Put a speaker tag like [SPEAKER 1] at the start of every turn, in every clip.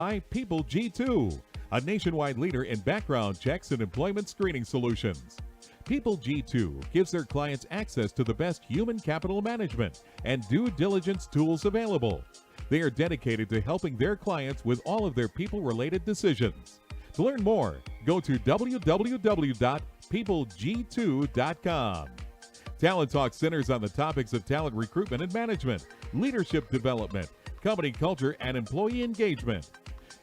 [SPEAKER 1] by People G2, a nationwide leader in background checks and employment screening solutions. People G2 gives their clients access to the best human capital management and due diligence tools available. They are dedicated to helping their clients with all of their people-related decisions. To learn more, go to www.peopleg2.com. Talent Talk centers on the topics of talent recruitment and management, leadership development, company culture, and employee engagement.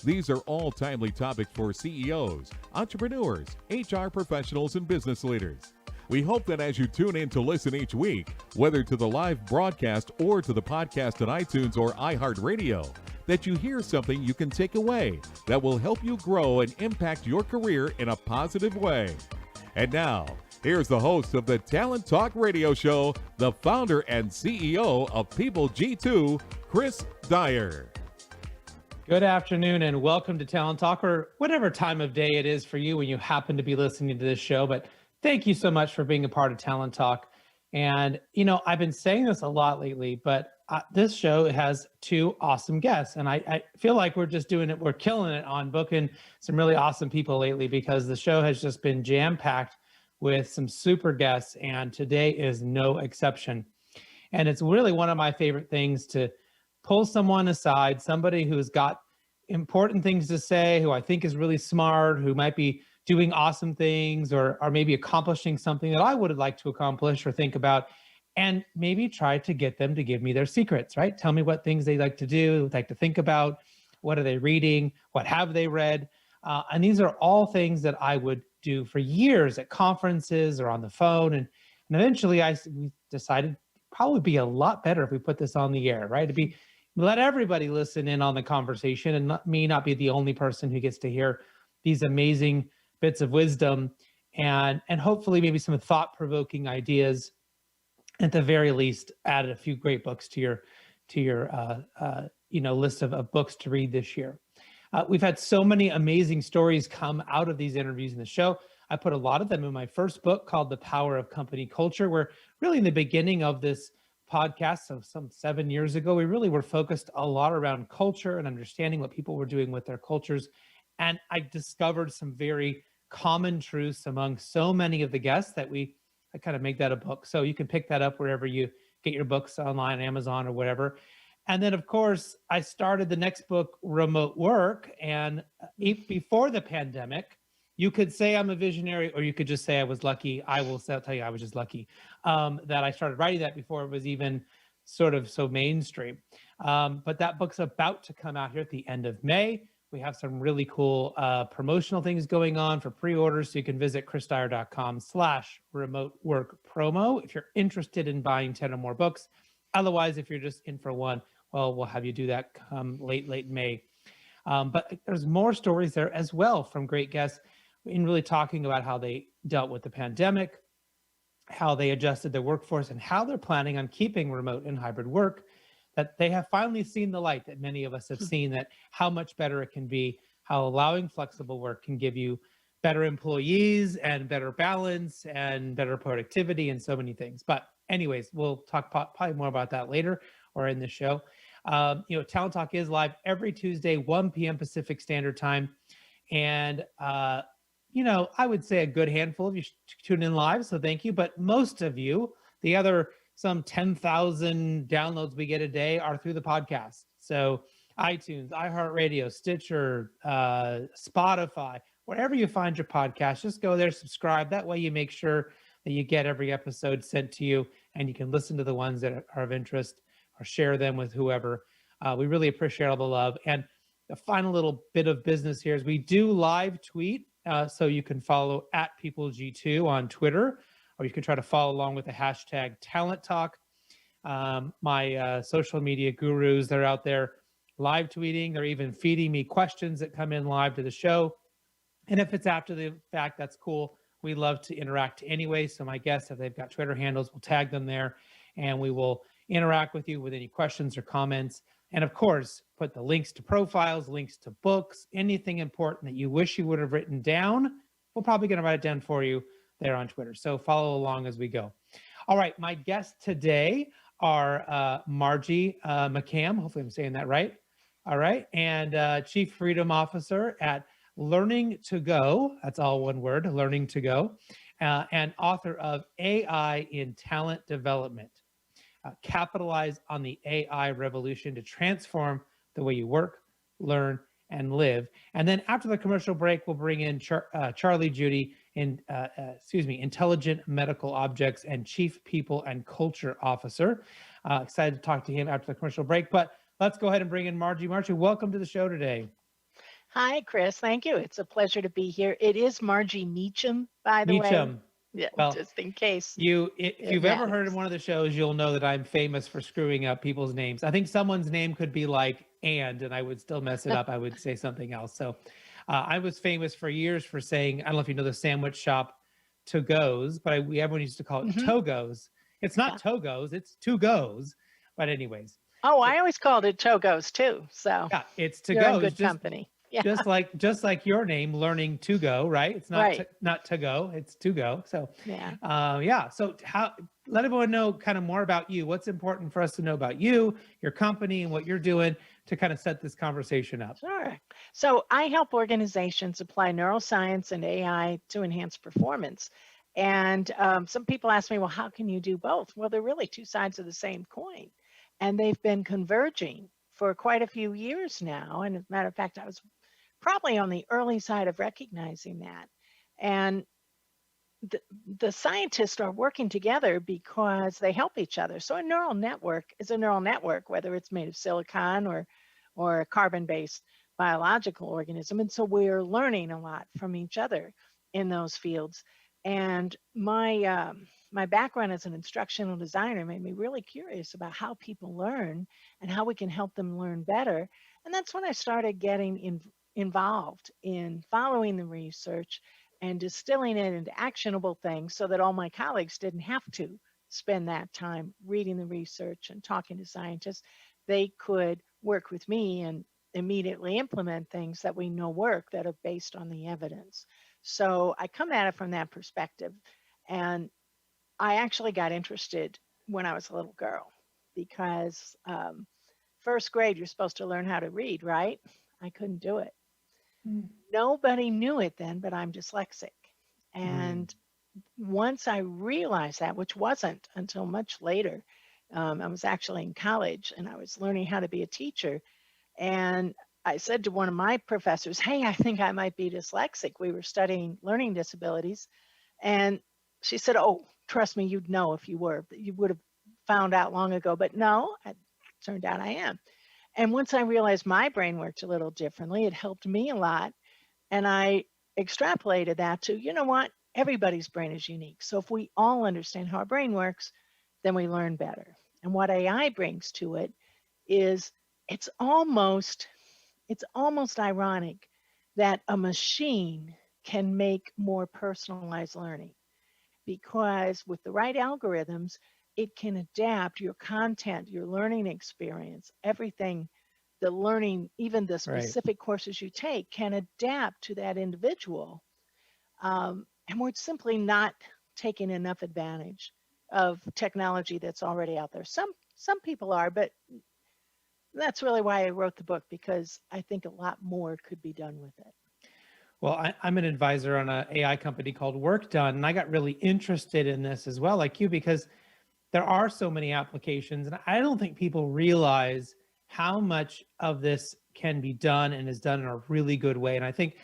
[SPEAKER 1] These are all timely topics for CEOs, entrepreneurs, HR professionals, and business leaders. We hope that as you tune in to listen each week, whether to the live broadcast or to the podcast on iTunes or iHeartRadio, that you hear something you can take away that will help you grow and impact your career in a positive way. And now, here's the host of the Talent Talk Radio Show, the founder and CEO of People G2, Chris Dyer.
[SPEAKER 2] Good afternoon and welcome to Talent Talk, or whatever time of day it is for you when you happen to be listening to this show. But thank you so much for being a part of Talent Talk. And, you know, I've been saying this a lot lately, but this show has two awesome guests. And I feel like we're just doing it. We're killing it on booking some really awesome people lately because the show has just been jam-packed with some super guests. And today is no exception. And it's really one of my favorite things to pull someone aside, somebody who's got important things to say, who I think is really smart, who might be doing awesome things or maybe accomplishing something that I would like to accomplish or think about, and maybe try to get them to give me their secrets, right? Tell me what things they like to do, like to think about, what are they reading, what have they read? And these are all things that I would do for years at conferences or on the phone. And eventually we decided probably be a lot better if we put this on the air, right? Let everybody listen in on the conversation and not be the only person who gets to hear these amazing bits of wisdom and hopefully maybe some thought-provoking ideas. At the very least, add a few great books to your list of books to read this year. We've had so many amazing stories come out of these interviews in the show. I put a lot of them in my first book called The Power of Company Culture, where really in the beginning of this podcast, so some 7 years ago, we really were focused a lot around culture and understanding what people were doing with their cultures. And I discovered some very common truths among so many of the guests that I kind of make that a book. So you can pick that up wherever you get your books online, Amazon or whatever. And then, of course, I started the next book, Remote Work. And before the pandemic, you could say I'm a visionary, or you could just say I was lucky. I will tell you I was just lucky that I started writing that before it was even sort of so mainstream. But that book's about to come out here at the end of May. We have some really cool promotional things going on for pre-orders. So you can visit chrisdyer.com/remote-work-promo if you're interested in buying 10 or more books. Otherwise, if you're just in for one, well, we'll have you do that come late May. But there's more stories there as well from great guests in really talking about how they dealt with the pandemic, how they adjusted their workforce, and how they're planning on keeping remote and hybrid work, that they have finally seen the light that many of us have seen, that how much better it can be, how allowing flexible work can give you better employees and better balance and better productivity and so many things. But anyways, we'll talk probably more about that later or in the show. Talent Talk is live every Tuesday, 1 p.m. Pacific Standard Time. And, I would say a good handful of you tune in live, so thank you. But most of you, the other some 10,000 downloads we get a day are through the podcast. So iTunes, iHeartRadio, Stitcher, Spotify, wherever you find your podcast, just go there, subscribe. That way you make sure that you get every episode sent to you and you can listen to the ones that are of interest or share them with whoever. We really appreciate all the love. And the final little bit of business here is we do live tweet. So you can follow at PeopleG2 on Twitter, or you can try to follow along with the hashtag Talent Talk. My social media gurus, they're out there live tweeting. They're even feeding me questions that come in live to the show. And if it's after the fact, that's cool. We love to interact anyway. So my guests, if they've got Twitter handles, we'll tag them there and we will interact with you with any questions or comments. And of course, put the links to profiles, links to books, anything important that you wish you would have written down. We're probably going to write it down for you there on Twitter. So follow along as we go. All right, my guests today are Margie Martin. Hopefully I'm saying that right. All right. And Chief Freedom Officer at Learningtogo. That's all one word, Learningtogo. And author of AI in Talent Development. Capitalize on the AI revolution to transform the way you work, learn, and live. And then after the commercial break, we'll bring in Charlie Judy, Intelligent Medical Objects and Chief People and Culture Officer. Excited to talk to him after the commercial break. But let's go ahead and bring in Margie. Margie, welcome to the show today.
[SPEAKER 3] Hi, Chris. Thank you. It's a pleasure to be here. It is Margie Meacham, by the way.
[SPEAKER 2] Meacham.
[SPEAKER 3] Yeah,
[SPEAKER 2] Well,
[SPEAKER 3] just in case.
[SPEAKER 2] If you've ever heard of one of the shows, you'll know that I'm famous for screwing up people's names. I think someone's name could be like and I would still mess it up. I would say something else. So I was famous for years for saying, I don't know if you know the sandwich shop to-goes, but everyone used to call it Togos. It's not Togos, it's to-goes. But anyways.
[SPEAKER 3] Oh, I always called it Togos too. So
[SPEAKER 2] yeah, it's
[SPEAKER 3] you're
[SPEAKER 2] to-goes.
[SPEAKER 3] in good company. Yeah.
[SPEAKER 2] Just like your name, Learningtogo, right? It's not
[SPEAKER 3] right.
[SPEAKER 2] Not to go, it's to go. So
[SPEAKER 3] yeah.
[SPEAKER 2] So let everyone know kind of more about you. What's important for us to know about you, your company, and what you're doing to kind of set this conversation up.
[SPEAKER 3] Sure. So I help organizations apply neuroscience and AI to enhance performance. And some people ask me, well, how can you do both? Well, they're really two sides of the same coin, and they've been converging for quite a few years now. And as a matter of fact, I was probably on the early side of recognizing that. And the scientists are working together because they help each other. So a neural network is a neural network, whether it's made of silicon or a carbon-based biological organism. And so we're learning a lot from each other in those fields. And my background as an instructional designer made me really curious about how people learn and how we can help them learn better. And that's when I started getting involved in following the research and distilling it into actionable things so that all my colleagues didn't have to spend that time reading the research and talking to scientists. They could work with me and immediately implement things that we know work that are based on the evidence. So I come at it from that perspective. And I actually got interested when I was a little girl because first grade, you're supposed to learn how to read, right? I couldn't do it. Nobody knew it then, but I'm dyslexic. And once I realized that, which wasn't until much later, I was actually in college and I was learning how to be a teacher. And I said to one of my professors, hey, I think I might be dyslexic. We were studying learning disabilities. And she said, oh, trust me, you'd know if you were. You would have found out long ago. But no, it turned out I am. And once I realized my brain worked a little differently, it helped me a lot. And I extrapolated that to, you know what, everybody's brain is unique. So if we all understand how our brain works, then we learn better. And what AI brings to it is it's almost ironic that a machine can make more personalized learning, because with the right algorithms, it can adapt your content, your learning experience, everything, the learning, even the specific courses you take can adapt to that individual. And we're simply not taking enough advantage of technology that's already out there. Some people are, but that's really why I wrote the book, because I think a lot more could be done with it.
[SPEAKER 2] Well, I'm an advisor on an AI company called Work Done, and I got really interested in this as well, like you, because there are so many applications, and I don't think people realize how much of this can be done and is done in a really good way. And I think,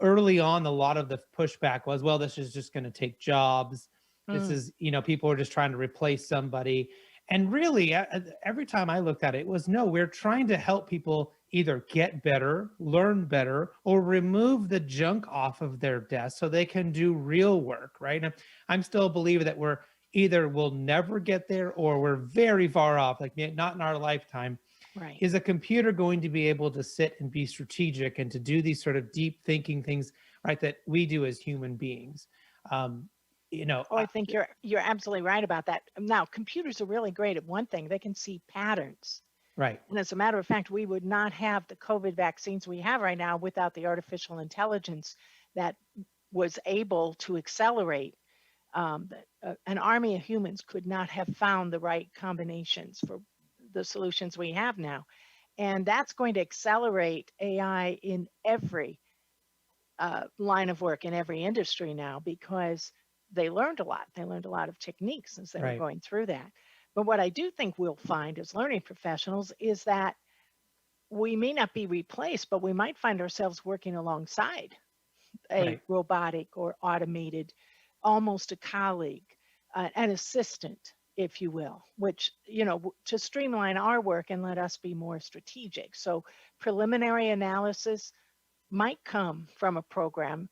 [SPEAKER 2] early on, a lot of the pushback was, well, this is just going to take jobs. This is, people are just trying to replace somebody. And really, every time I looked at it, it was, no, we're trying to help people either get better, learn better, or remove the junk off of their desk so they can do real work, right? And I'm still a believer that we'll never get there, or we're very far off, like not in our lifetime.
[SPEAKER 3] Right.
[SPEAKER 2] Is a computer going to be able to sit and be strategic and to do these sort of deep thinking things, right, that we do as human beings?
[SPEAKER 3] I think you're absolutely right about that. Now, computers are really great at one thing. They can see patterns.
[SPEAKER 2] Right.
[SPEAKER 3] And as a matter of fact, we would not have the COVID vaccines we have right now without the artificial intelligence that was able to accelerate. An army of humans could not have found the right combinations for the solutions we have now. And that's going to accelerate AI in every line of work, in every industry now, because they learned a lot. They learned a lot of techniques as they were
[SPEAKER 2] Right.
[SPEAKER 3] going through that. But what I do think we'll find as learning professionals is that we may not be replaced, but we might find ourselves working alongside a
[SPEAKER 2] Right.
[SPEAKER 3] robotic or automated, almost a colleague, an assistant, if you will, which, to streamline our work and let us be more strategic. So preliminary analysis might come from a program.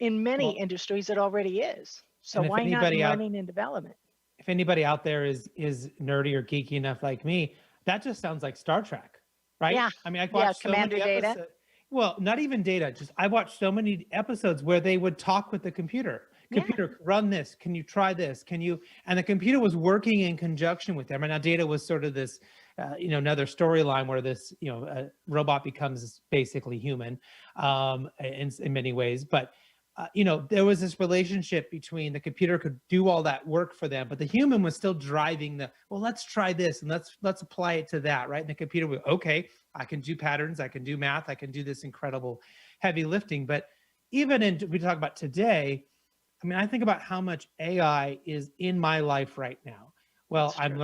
[SPEAKER 3] In many
[SPEAKER 2] Well,
[SPEAKER 3] industries, it already is. So
[SPEAKER 2] and
[SPEAKER 3] why not in learning and development?
[SPEAKER 2] if anybody out there is nerdy or geeky enough like me, that just sounds like Star Trek, right?
[SPEAKER 3] Yeah.
[SPEAKER 2] I mean, I
[SPEAKER 3] Yeah.
[SPEAKER 2] watched so
[SPEAKER 3] Commander
[SPEAKER 2] many
[SPEAKER 3] data.
[SPEAKER 2] episodes. Well, not even data. Just I watched so many episodes where they would talk with the computer.
[SPEAKER 3] Yeah.
[SPEAKER 2] Computer, run this. Can you try this? Can you? And the computer was working in conjunction with them. And now data was sort of this, another storyline where this, robot becomes basically human, in many ways. But there was this relationship between the computer could do all that work for them, but the human was still driving well, let's try this and let's apply it to that, right? And the computer would, okay, I can do patterns, I can do math, I can do this incredible heavy lifting. But even we talk about today, I mean, I think about how much AI is in my life right now. Well, I'm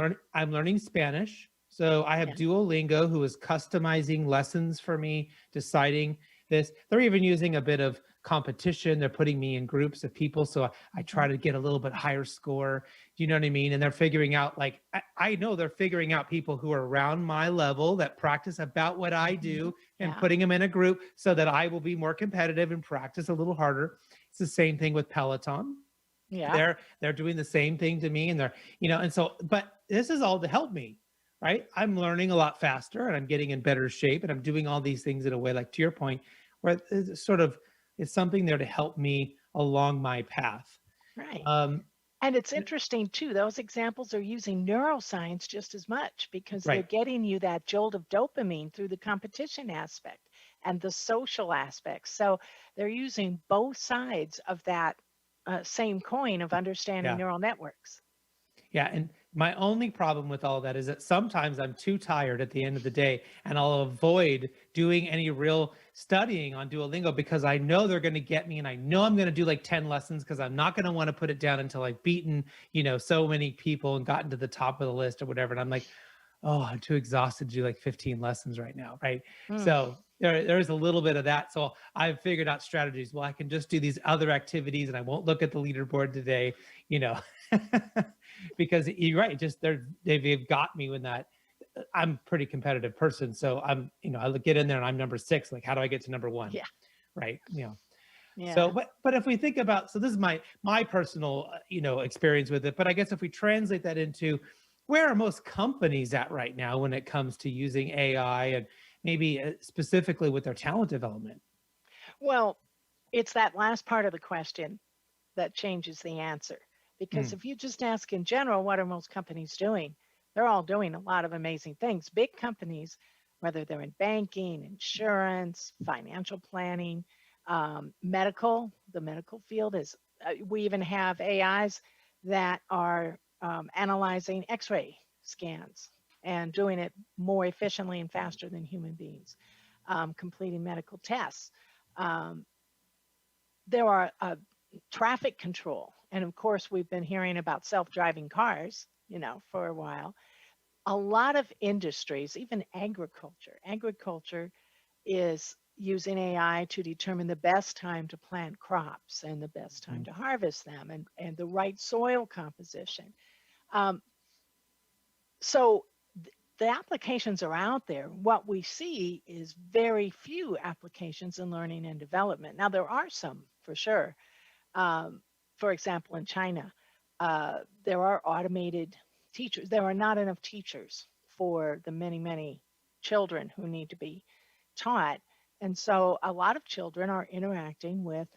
[SPEAKER 2] learning Spanish. So I have Duolingo, who is customizing lessons for me, deciding this. They're even using a bit of competition. They're putting me in groups of people. So I try to get a little bit higher score. Do you know what I mean? And they're figuring out, like, I know they're figuring out people who are around my level that practice about what I do and putting them in a group so that I will be more competitive and practice a little harder. It's the same thing with Peloton.
[SPEAKER 3] Yeah.
[SPEAKER 2] They're doing the same thing to me, and they're, and so, but this is all to help me, right? I'm learning a lot faster and I'm getting in better shape and I'm doing all these things in a way, like to your point, where it's sort of, it's something there to help me along my path.
[SPEAKER 3] Right. And it's interesting too, those examples are using neuroscience just as much because they're getting you that jolt of dopamine through the competition aspect and the social aspects. So they're using both sides of that same coin of understanding neural networks.
[SPEAKER 2] Yeah. And my only problem with all of that is that sometimes I'm too tired at the end of the day and I'll avoid doing any real studying on Duolingo because I know they're going to get me and I know I'm going to do like 10 lessons because I'm not going to want to put it down until I've beaten, so many people and gotten to the top of the list or whatever. And I'm like, oh, I'm too exhausted to do like 15 lessons right now. Right. So there's a little bit of that. So I've figured out strategies. Well, I can just do these other activities and I won't look at the leaderboard today, because you're right. Just they've got me with that. I'm a pretty competitive person. So I'm, I get in there and I'm number 6. Like, how do I get to number 1? Yeah. Right. Yeah. So, but if we think about, so this is my personal, experience with it, but I guess if we translate that into where are most companies at right now when it comes to using AI and maybe specifically with their talent development?
[SPEAKER 3] Well, it's that last part of the question that changes the answer. Because if you just ask in general, what are most companies doing? They're all doing a lot of amazing things. Big companies, whether they're in banking, insurance, financial planning, medical, the medical field is, we even have AIs that are analyzing X-ray scans and doing it more efficiently and faster than human beings, completing medical tests. There are traffic control. And of course, we've been hearing about self-driving cars, for a while. A lot of industries, even agriculture is using AI to determine the best time to plant crops and the best time to harvest them and the right soil composition. So the applications are out there. What we see is very few applications in learning and development. Now, there are some for sure. For example, in China, there are automated teachers. There are not enough teachers for the many, many children who need to be taught. And so a lot of children are interacting with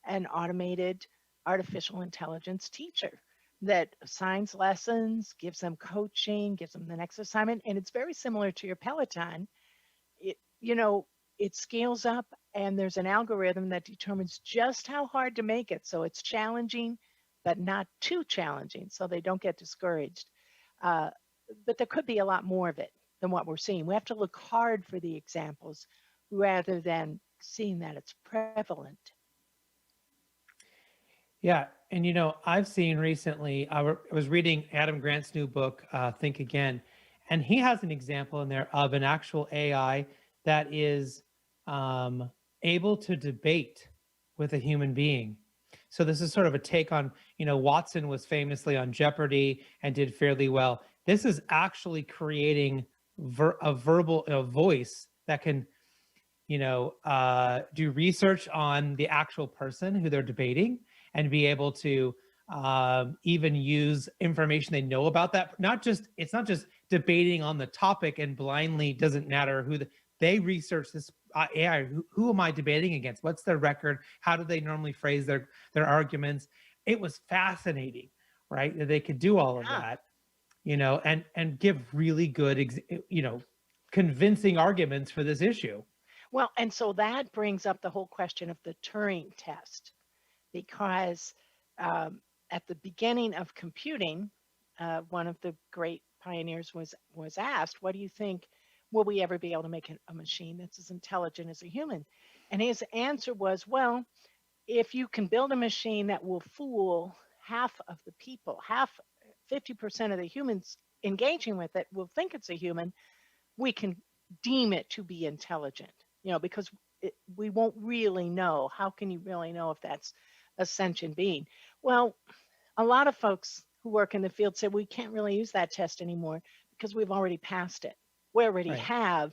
[SPEAKER 3] an automated artificial intelligence teacher that assigns lessons, gives them coaching, gives them the next assignment. And it's very similar to your Peloton. It scales up and there's an algorithm that determines just how hard to make it. So it's challenging, but not too challenging. So they don't get discouraged. But there could be a lot more of it. than what we're seeing. We have to look hard for the examples rather than seeing that it's prevalent.
[SPEAKER 2] Yeah. And, I've seen recently, was reading Adam Grant's new book, Think Again, and he has an example in there of an actual AI that is able to debate with a human being. So this is sort of a take on, Watson was famously on Jeopardy and did fairly well. This is actually creating a voice that can, do research on the actual person who they're debating and be able to even use information they know about that. It's not just debating on the topic and blindly doesn't matter who they research this AI. Who am I debating against? What's their record? How do they normally phrase their arguments? It was fascinating, right? That they could do all of that, and give really good, convincing arguments for this issue.
[SPEAKER 3] Well, and so that brings up the whole question of the Turing test, because at the beginning of computing, one of the great pioneers was asked, what do you think, will we ever be able to make a machine that's as intelligent as a human? And his answer was, well, if you can build a machine that will fool half of the people, 50% of the humans engaging with it will think it's a human, we can deem it to be intelligent, because we won't really know. How can you really know if that's a sentient being? Well, a lot of folks who work in the field say we can't really use that test anymore because we've already passed it. We already have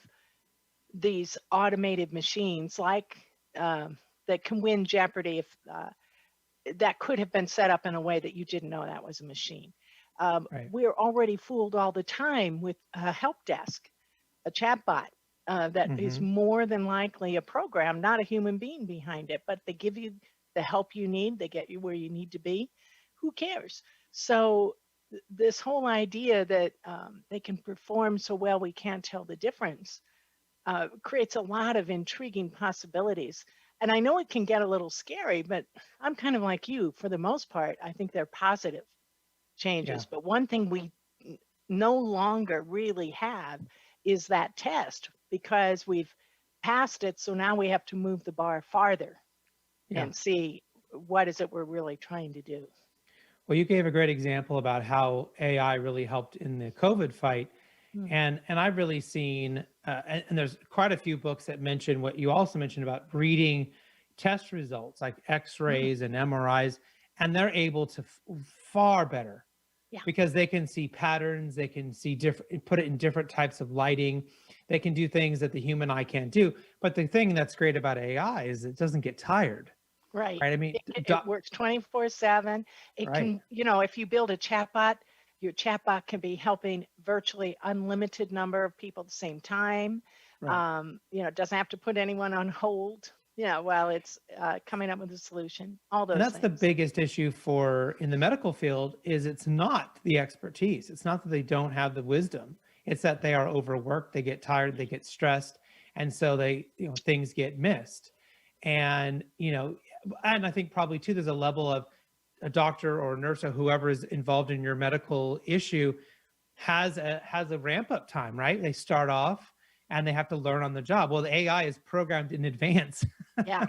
[SPEAKER 3] these automated machines like that can win Jeopardy if that could have been set up in a way that you didn't know that was a machine. We're already fooled all the time with a help desk, a chatbot that is more than likely a program, not a human being behind it, but they give you the help you need, they get you where you need to be. Who cares? So this whole idea that they can perform so well we can't tell the difference creates a lot of intriguing possibilities. And I know it can get a little scary, but I'm kind of like you. For the most part, I think they're positive changes. But one thing we no longer really have is that test, because we've passed it. So now we have to move the bar farther and see what is it we're really trying to do.
[SPEAKER 2] Well, you gave a great example about how AI really helped in the COVID fight. And I've really seen, and there's quite a few books that mention what you also mentioned about reading test results like X-rays and MRIs, and they're able to far better because they can see patterns, they can see put it in different types of lighting, they can do things that the human eye can't do. But the thing that's great about AI is it doesn't get tired.
[SPEAKER 3] Right.
[SPEAKER 2] I mean,
[SPEAKER 3] it works 24/7. It can, if you build a chatbot, your chatbot can be helping virtually unlimited number of people at the same time. It doesn't have to put anyone on hold, while it's coming up with a solution. All those things.
[SPEAKER 2] The biggest issue in the medical field is it's not the expertise. It's not that they don't have the wisdom. It's that they are overworked, they get tired, they get stressed. And so things get missed. And, and I think probably too, there's a level of a doctor or a nurse or whoever is involved in your medical issue has a ramp up time, right? They start off and they have to learn on the job. Well, the AI is programmed in advance.
[SPEAKER 3] Yeah.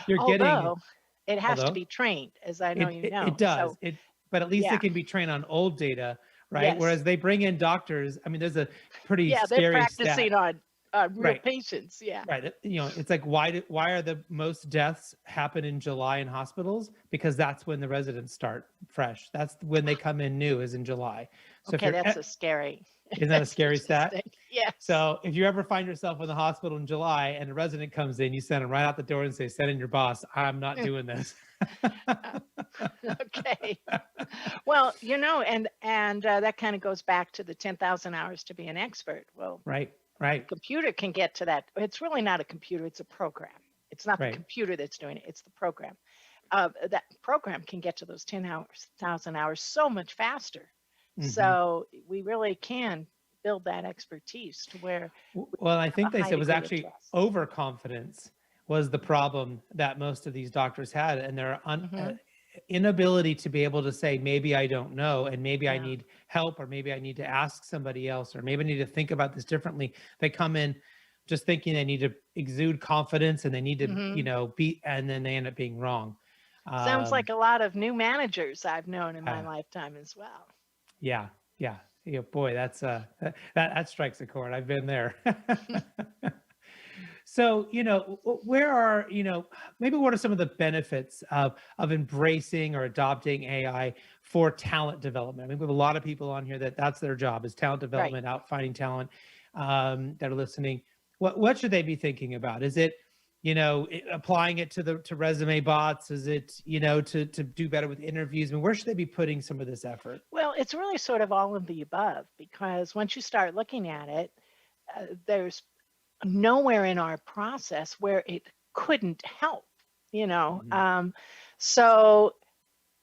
[SPEAKER 3] It has to be trained, as I know you know.
[SPEAKER 2] It does. So, but at least it can be trained on old data, right? Yes. Whereas they bring in doctors. I mean, there's a pretty scary
[SPEAKER 3] they're practicing
[SPEAKER 2] stat.
[SPEAKER 3] on real patients. Yeah.
[SPEAKER 2] Right. It's like, why are the most deaths happen in July in hospitals? Because that's when the residents start fresh. That's when they come in new, is in July. So
[SPEAKER 3] okay, that's a scary.
[SPEAKER 2] Isn't that a scary stat?
[SPEAKER 3] Yeah.
[SPEAKER 2] So if you ever find yourself in the hospital in July and a resident comes in, you send them right out the door and say, send in your boss. I'm not doing this.
[SPEAKER 3] Okay. Well, and that kind of goes back to the 10,000 hours to be an expert. Well,
[SPEAKER 2] right.
[SPEAKER 3] The computer can get to that. It's really not a computer. It's a program. It's not the computer that's doing it. It's the program. That program can get to those 10,000 hours so much faster. So we really can build that expertise to where.
[SPEAKER 2] Well, I think they said it was actually overconfidence was the problem that most of these doctors had, and inability to be able to say, maybe I don't know, and maybe I
[SPEAKER 3] Yeah.
[SPEAKER 2] need help, or maybe I need to ask somebody else, or maybe I need to think about this differently. They come in just thinking they need to exude confidence and they need to,
[SPEAKER 3] Mhm.
[SPEAKER 2] be, and then they end up being wrong.
[SPEAKER 3] Sounds
[SPEAKER 2] Um,
[SPEAKER 3] like a lot of new managers I've known in my
[SPEAKER 2] uh,
[SPEAKER 3] lifetime as well.
[SPEAKER 2] yeah, yeah, yeah. Boy, that's that strikes a chord. I've been there. So, where are, maybe what are some of the benefits of embracing or adopting AI for talent development? I mean, we have a lot of people on here that's their job, is talent
[SPEAKER 3] Right.
[SPEAKER 2] development, out finding talent, that are listening. What should they be thinking about? Is it, applying it to resume bots? Is it, to do better with interviews? I mean, where should they be putting some of this effort?
[SPEAKER 3] Well, it's really sort of all of the above, because once you start looking at it, there's nowhere in our process where it couldn't help, you know.
[SPEAKER 2] Mhm.
[SPEAKER 3] So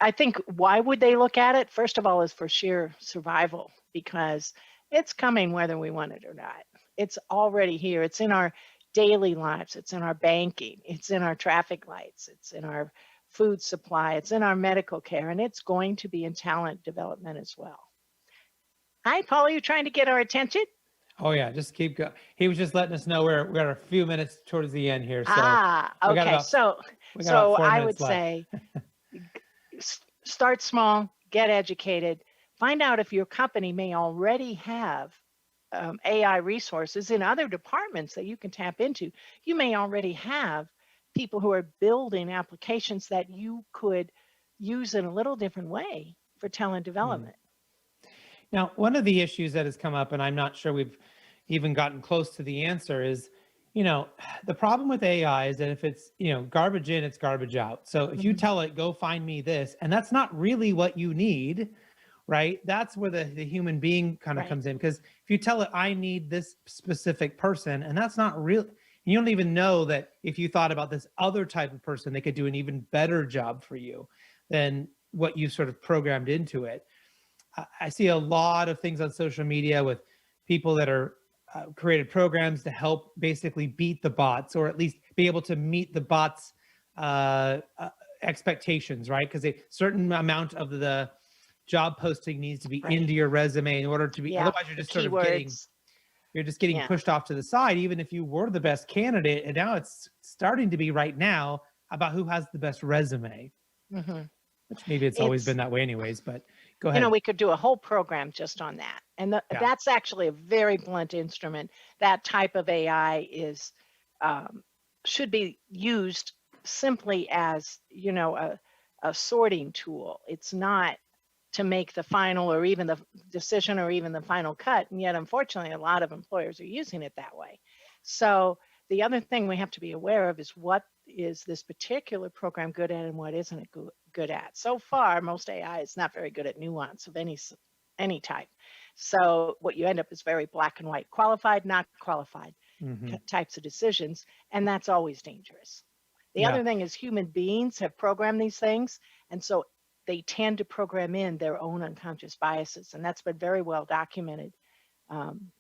[SPEAKER 3] I think, why would they look at it? First of all, is for sheer survival, because it's coming whether we want it or not. It's already here. It's in our daily lives. It's in our banking. It's in our traffic lights. It's in our food supply. It's in our medical care, and it's going to be in talent development as well. Hi, Paul. Are you trying to get our attention?
[SPEAKER 2] Oh yeah, just keep going. He was just letting us know we're a few minutes towards the end here, so
[SPEAKER 3] Ah,
[SPEAKER 2] we got
[SPEAKER 3] okay.
[SPEAKER 2] about
[SPEAKER 3] So,
[SPEAKER 2] we got about four
[SPEAKER 3] I would
[SPEAKER 2] minutes left.
[SPEAKER 3] say start small, get educated, find out if your company may already have AI resources in other departments that you can tap into. You may already have people who are building applications that you could use in a little different way for talent development.
[SPEAKER 2] Now, one of the issues that has come up, and I'm not sure we've even gotten close to the answer, is, the problem with AI is that if it's, garbage in, it's garbage out. So if you
[SPEAKER 3] Mhm.
[SPEAKER 2] tell it, go find me this, and that's not really what you need, right? That's where the human being kind of
[SPEAKER 3] Right.
[SPEAKER 2] comes in. Because if you tell it, I need this specific person, and that's not real, you don't even know that if you thought about this other type of person, they could do an even better job for you than what you sort of programmed into it. I see a lot of things on social media with people that are created programs to help basically beat the bots, or at least be able to meet the bots' expectations, right? Because a certain amount of the job posting needs to be
[SPEAKER 3] Right.
[SPEAKER 2] into your resume in order to be.
[SPEAKER 3] Yeah.
[SPEAKER 2] Otherwise, you're
[SPEAKER 3] The
[SPEAKER 2] just sort of getting
[SPEAKER 3] keywords. Yeah.
[SPEAKER 2] pushed off to the side, even if you were the best candidate. And now it's starting to be right now about who has the best resume,
[SPEAKER 3] hmm
[SPEAKER 2] which maybe it's always been
[SPEAKER 3] It's,
[SPEAKER 2] that way anyways. But go ahead.
[SPEAKER 3] we could do a whole program just on that. And
[SPEAKER 2] Yeah.
[SPEAKER 3] that's actually a very blunt instrument. That type of AI is should be used simply as, a sorting tool. It's not to make the final or even the decision or even the final cut. And yet, unfortunately, a lot of employers are using it that way. So the other thing we have to be aware of is, what is this particular program good at and what isn't it good at? So far, most AI is not very good at nuance of any type. So what you end up is very black and white, qualified, not qualified
[SPEAKER 2] Mhm.
[SPEAKER 3] types of decisions, and that's always dangerous. The
[SPEAKER 2] Yeah.
[SPEAKER 3] other thing is, human beings have programmed these things, and so they tend to program in their own unconscious biases, and that's been very well documented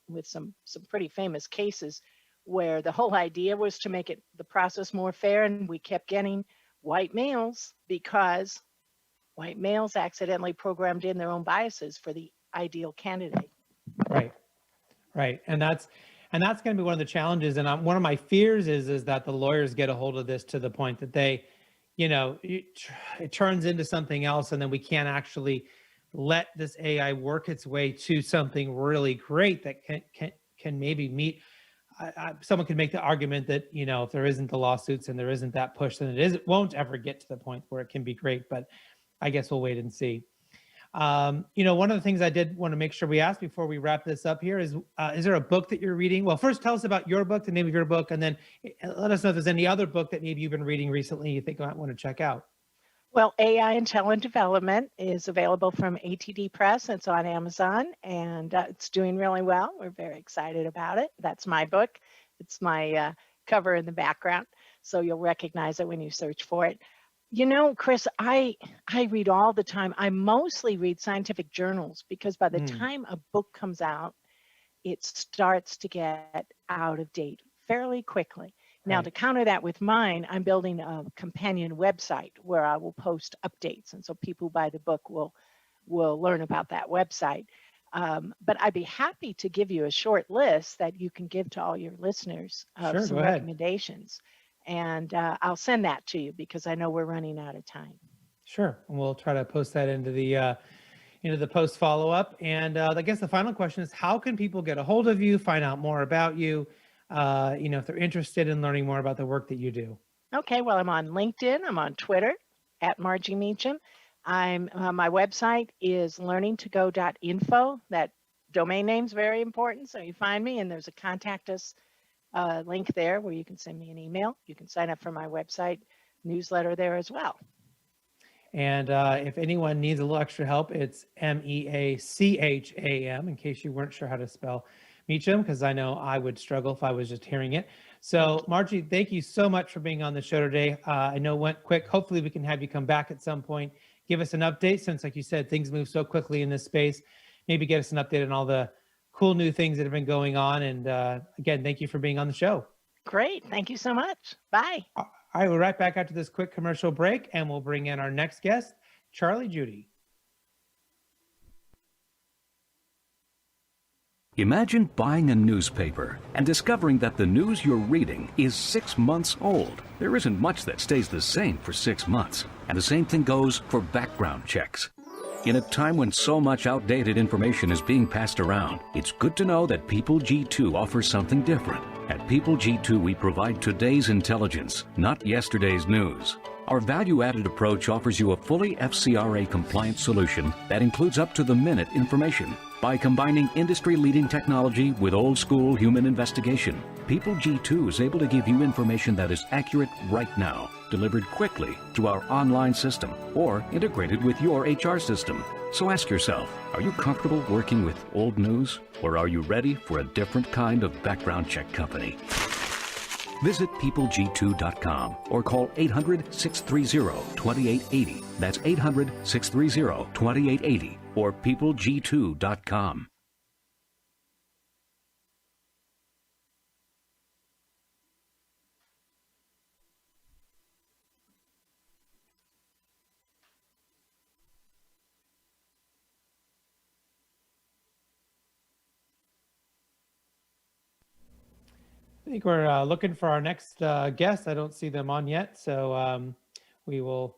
[SPEAKER 3] with some pretty famous cases where the whole idea was to make the process more fair, and we kept getting white males because white males accidentally programmed in their own biases for the ideal candidate.
[SPEAKER 2] Right. Right. And that's going to be one of the challenges. And one of my fears is that the lawyers get a hold of this to the point that they, it turns into something else, and then we can't actually let this AI work its way to something really great that can maybe meet. Someone could make the argument that, if there isn't the lawsuits and there isn't that push, then it won't ever get to the point where it can be great. But I guess we'll wait and see. One of the things I did want to make sure we ask before we wrap this up here is there a book that you're reading? Well, first tell us about your book, the name of your book, and then let us know if there's any other book that maybe you've been reading recently you think I might want to check out.
[SPEAKER 3] Well, AI and Talent Development is available from ATD Press. It's on Amazon, and it's doing really well. We're very excited about it. That's my book. It's my cover in the background, so you'll recognize it when you search for it. Chris, I read all the time. I mostly read scientific journals, because by the time a book comes out, it starts to get out of date fairly quickly. Now,
[SPEAKER 2] Right.
[SPEAKER 3] to counter that with mine, I'm building a companion website where I will post updates, and so people who buy the book will learn about that website. But I'd be happy to give you a short list that you can give to all your listeners of
[SPEAKER 2] Sure, go
[SPEAKER 3] some
[SPEAKER 2] ahead.
[SPEAKER 3] recommendations, and I'll send that to you because I know we're running out of time.
[SPEAKER 2] Sure. And we'll try to post that into the post follow up. And I guess the final question is, how can people get a hold of you, find out more about you, if they're interested in learning more about the work that you do?
[SPEAKER 3] Okay, well, I'm on LinkedIn, I'm on Twitter at Margie Meacham. My website is learningtogo.info. That domain name's very important, so you find me, and there's a contact us link there where you can send me an email. You can sign up for my website newsletter there as well.
[SPEAKER 2] And if anyone needs a little extra help, it's Meacham, in case you weren't sure how to spell Meacham, because I know I would struggle if I was just hearing it. So, Margie, thank you so much for being on the show today. I know it went quick. Hopefully, we can have you come back at some point, give us an update, since, like you said, things move so quickly in this space. Maybe get us an update on all the cool new things that have been going on. And again, thank you for being on the show.
[SPEAKER 3] Great. Thank you so much. Bye.
[SPEAKER 2] All right, we'll be right back after this quick commercial break, and we'll bring in our next guest, Charlie Judy.
[SPEAKER 4] Imagine buying a newspaper and discovering that the news you're reading is 6 months old. There isn't much that stays the same for 6 months, and the same thing goes for background checks. In a time when so much outdated information is being passed around, it's good to know that People G2 offers something different. At People G2, we provide today's intelligence, not yesterday's news. Our value-added approach offers you a fully FCRA-compliant solution that includes up-to-the-minute information. By combining industry-leading technology with old-school human investigation, People G2 is able to give you information that is accurate right now, delivered quickly through our online system or integrated with your HR system. So ask yourself, are you comfortable working with old news, or are you ready for a different kind of background check company? Visit peopleg2.com or call 800-630-2880. That's 800-630-2880 or peopleg2.com.
[SPEAKER 2] I think we're looking for our next guest. I don't see them on yet, so we will.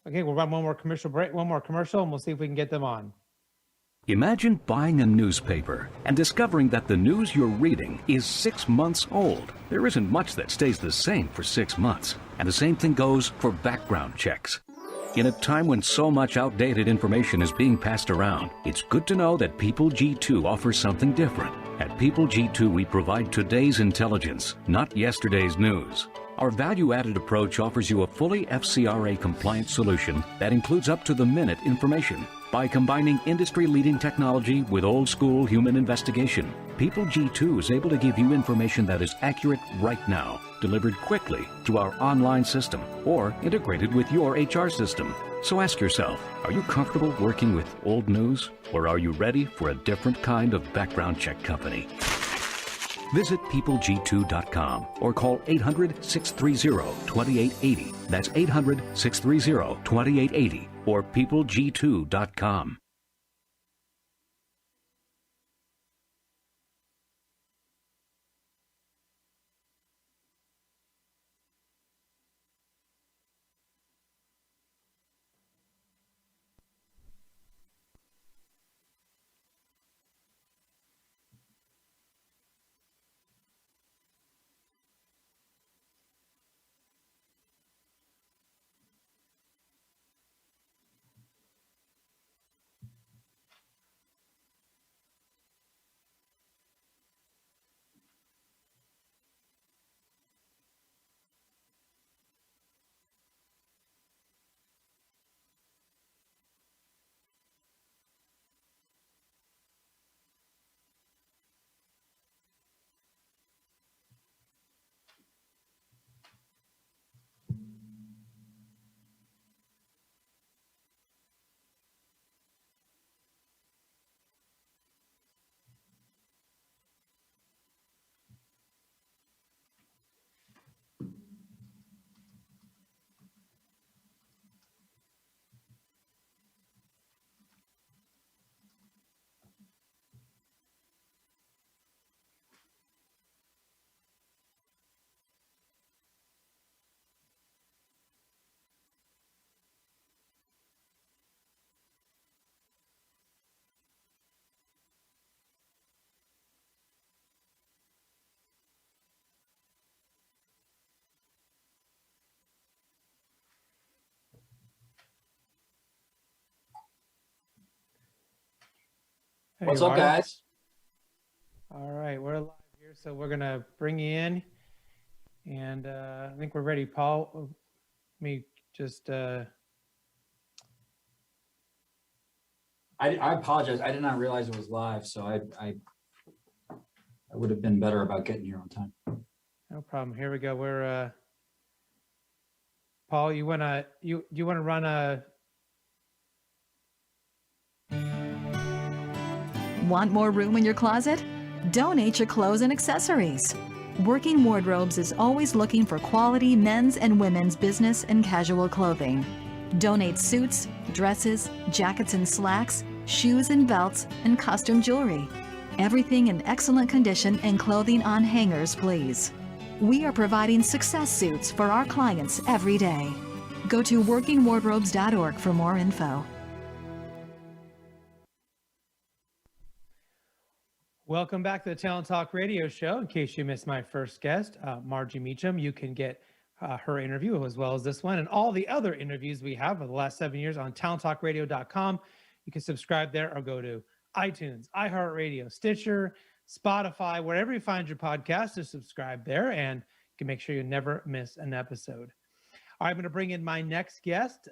[SPEAKER 2] Okay, we'll run one more commercial break, one more commercial, and we'll see if we can get them on.
[SPEAKER 4] Imagine buying a newspaper and discovering that the news you're reading is 6 months old. There isn't much that stays the same for 6 months, and the same thing goes for background checks. In a time when so much outdated information is being passed around, it's good to know that People G2 offers something different. At People G2, we provide today's intelligence, not yesterday's news. Our value-added approach offers you a fully FCRA-compliant solution that includes up-to-the-minute information. By combining industry-leading technology with old-school human investigation, People G2 is able to give you information that is accurate right now, delivered quickly through our online system or integrated with your HR system. So ask yourself, are you comfortable working with old news, or are you ready for a different kind of background check company? Visit peopleg2.com or call 800-630-2880. That's 800-630-2880 or peopleg2.com.
[SPEAKER 2] There
[SPEAKER 5] What's
[SPEAKER 2] you
[SPEAKER 5] up,
[SPEAKER 2] are.
[SPEAKER 5] guys?
[SPEAKER 2] All right, we're live here, so we're gonna bring you in, and I think we're ready. Paul, let me just.
[SPEAKER 5] I apologize. I did not realize it was live, so I would have been better about getting here on time.
[SPEAKER 2] No problem. Here we go. We're Paul. You wanna run a?
[SPEAKER 6] Want more room in your closet? Donate your clothes and accessories. Working Wardrobes is always looking for quality men's and women's business and casual clothing. Donate suits, dresses, jackets and slacks, shoes and belts, and custom jewelry. Everything in excellent condition and clothing on hangers, please. We are providing success suits for our clients every day. Go to workingwardrobes.org for more info.
[SPEAKER 2] Welcome back to the Talent Talk Radio Show. In case you missed my first guest, Margie Meacham, you can get her interview as well as this one and all the other interviews we have for the last 7 years on talenttalkradio.com. You can subscribe there or go to iTunes, iHeartRadio, Stitcher, Spotify, wherever you find your podcast, to subscribe there and you can make sure you never miss an episode. All right, I'm going to bring in my next guest.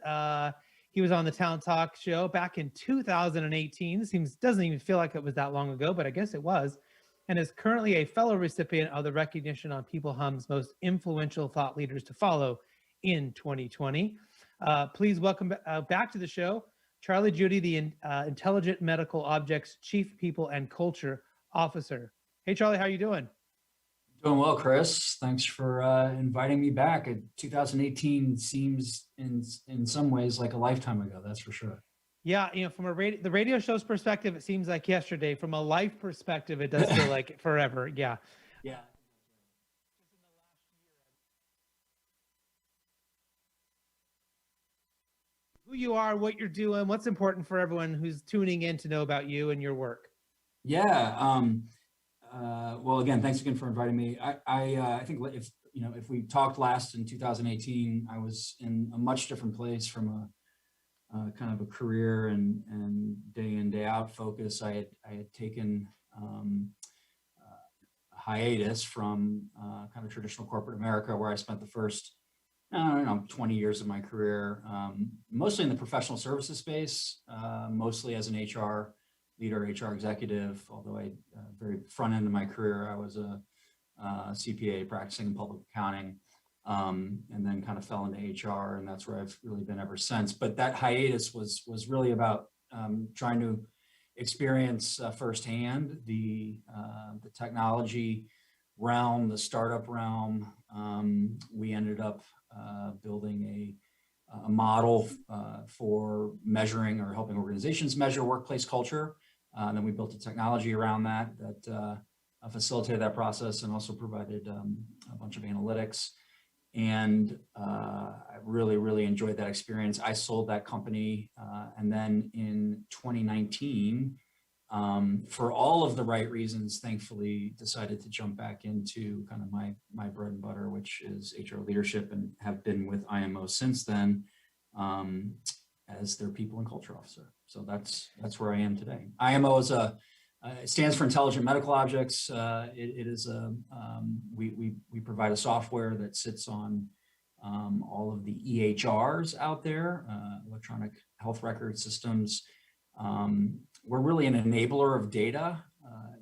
[SPEAKER 2] He was on the Talent Talk show back in 2018. Doesn't even feel like it was that long ago, but I guess it was, and is currently a fellow recipient of the recognition on People Hum's most influential thought leaders to follow in 2020. Please welcome back to the show, Charlie Judy, the Intelligent Medical Objects Chief People and Culture Officer. Hey, Charlie, how you doing?
[SPEAKER 5] Doing well, Chris. Thanks for inviting me back. 2018 seems in some ways like a lifetime ago, that's for sure.
[SPEAKER 2] Yeah, from the radio show's perspective, it seems like yesterday. From a life perspective, it does feel like forever. Yeah.
[SPEAKER 5] Yeah.
[SPEAKER 2] Who you are, what you're doing, what's important for everyone who's tuning in to know about you and your work.
[SPEAKER 5] Yeah. Well, again, thanks again for inviting me. I think if we talked last in 2018, I was in a much different place from a kind of a career and day in, day out focus. I had taken a hiatus from kind of traditional corporate America, where I spent the first, 20 years of my career, mostly in the professional services space, mostly as an HR leader, HR executive, although very front end of my career, I was a CPA practicing in public accounting, and then kind of fell into HR, and that's where I've really been ever since. But that hiatus was really about trying to experience firsthand the technology realm, the startup realm. We ended up building a model for measuring or helping organizations measure workplace culture. And then we built a technology around that facilitated that process and also provided a bunch of analytics. And I really, really enjoyed that experience. I sold that company. And then in 2019, for all of the right reasons, thankfully decided to jump back into kind of my bread and butter, which is HR leadership, and have been with IMO since then. As their people and culture officer. So that's where I am today. IMO is it stands for Intelligent Medical Objects. It is we provide a software that sits on all of the EHRs out there, electronic health record systems. We're really an enabler of data.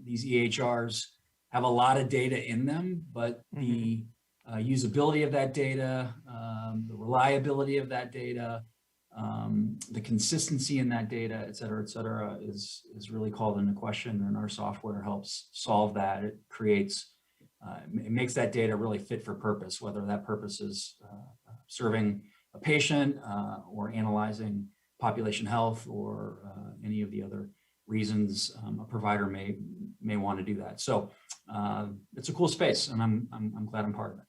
[SPEAKER 5] These EHRs have a lot of data in them, but the usability of that data, the reliability of that data, the consistency in that data, et cetera, is really called into question, and our software helps solve that. It creates, it makes that data really fit for purpose, whether that purpose is serving a patient or analyzing population health or any of the other reasons a provider may want to do that. So it's a cool space, and I'm glad I'm part of it.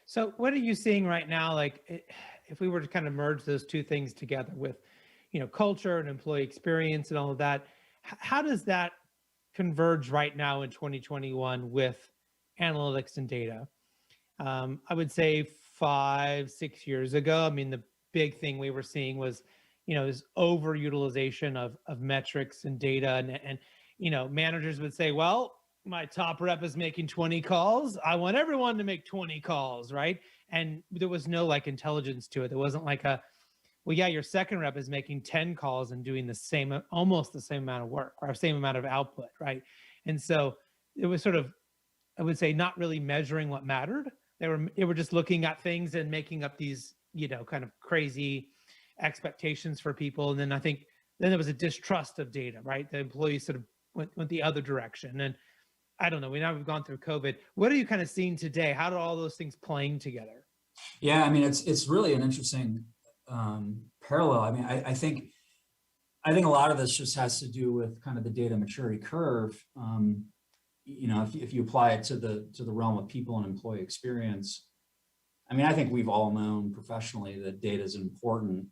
[SPEAKER 2] So what are you seeing right now? Like, if we were to kind of merge those two things together with, culture and employee experience and all of that, how does that converge right now in 2021 with analytics and data? I would say 5-6 years ago, the big thing we were seeing was, this overutilization of metrics and data, and managers would say, well, my top rep is making 20 calls. I want everyone to make 20 calls, right? And there was no like intelligence to it. There wasn't like well, yeah, your second rep is making 10 calls and doing almost the same amount of work or same amount of output, right? And so it was sort of, I would say, not really measuring what mattered. They were just looking at things and making up these, kind of crazy expectations for people. And then I think then there was a distrust of data, right? The employees sort of went the other direction. And I don't know, we've gone through COVID. What are you kind of seeing today? How do all those things playing together?
[SPEAKER 5] Yeah, I mean, it's really an interesting parallel. I mean, I think a lot of this just has to do with kind of the data maturity curve. If you apply it to the realm of people and employee experience, I mean, I think we've all known professionally that data is important,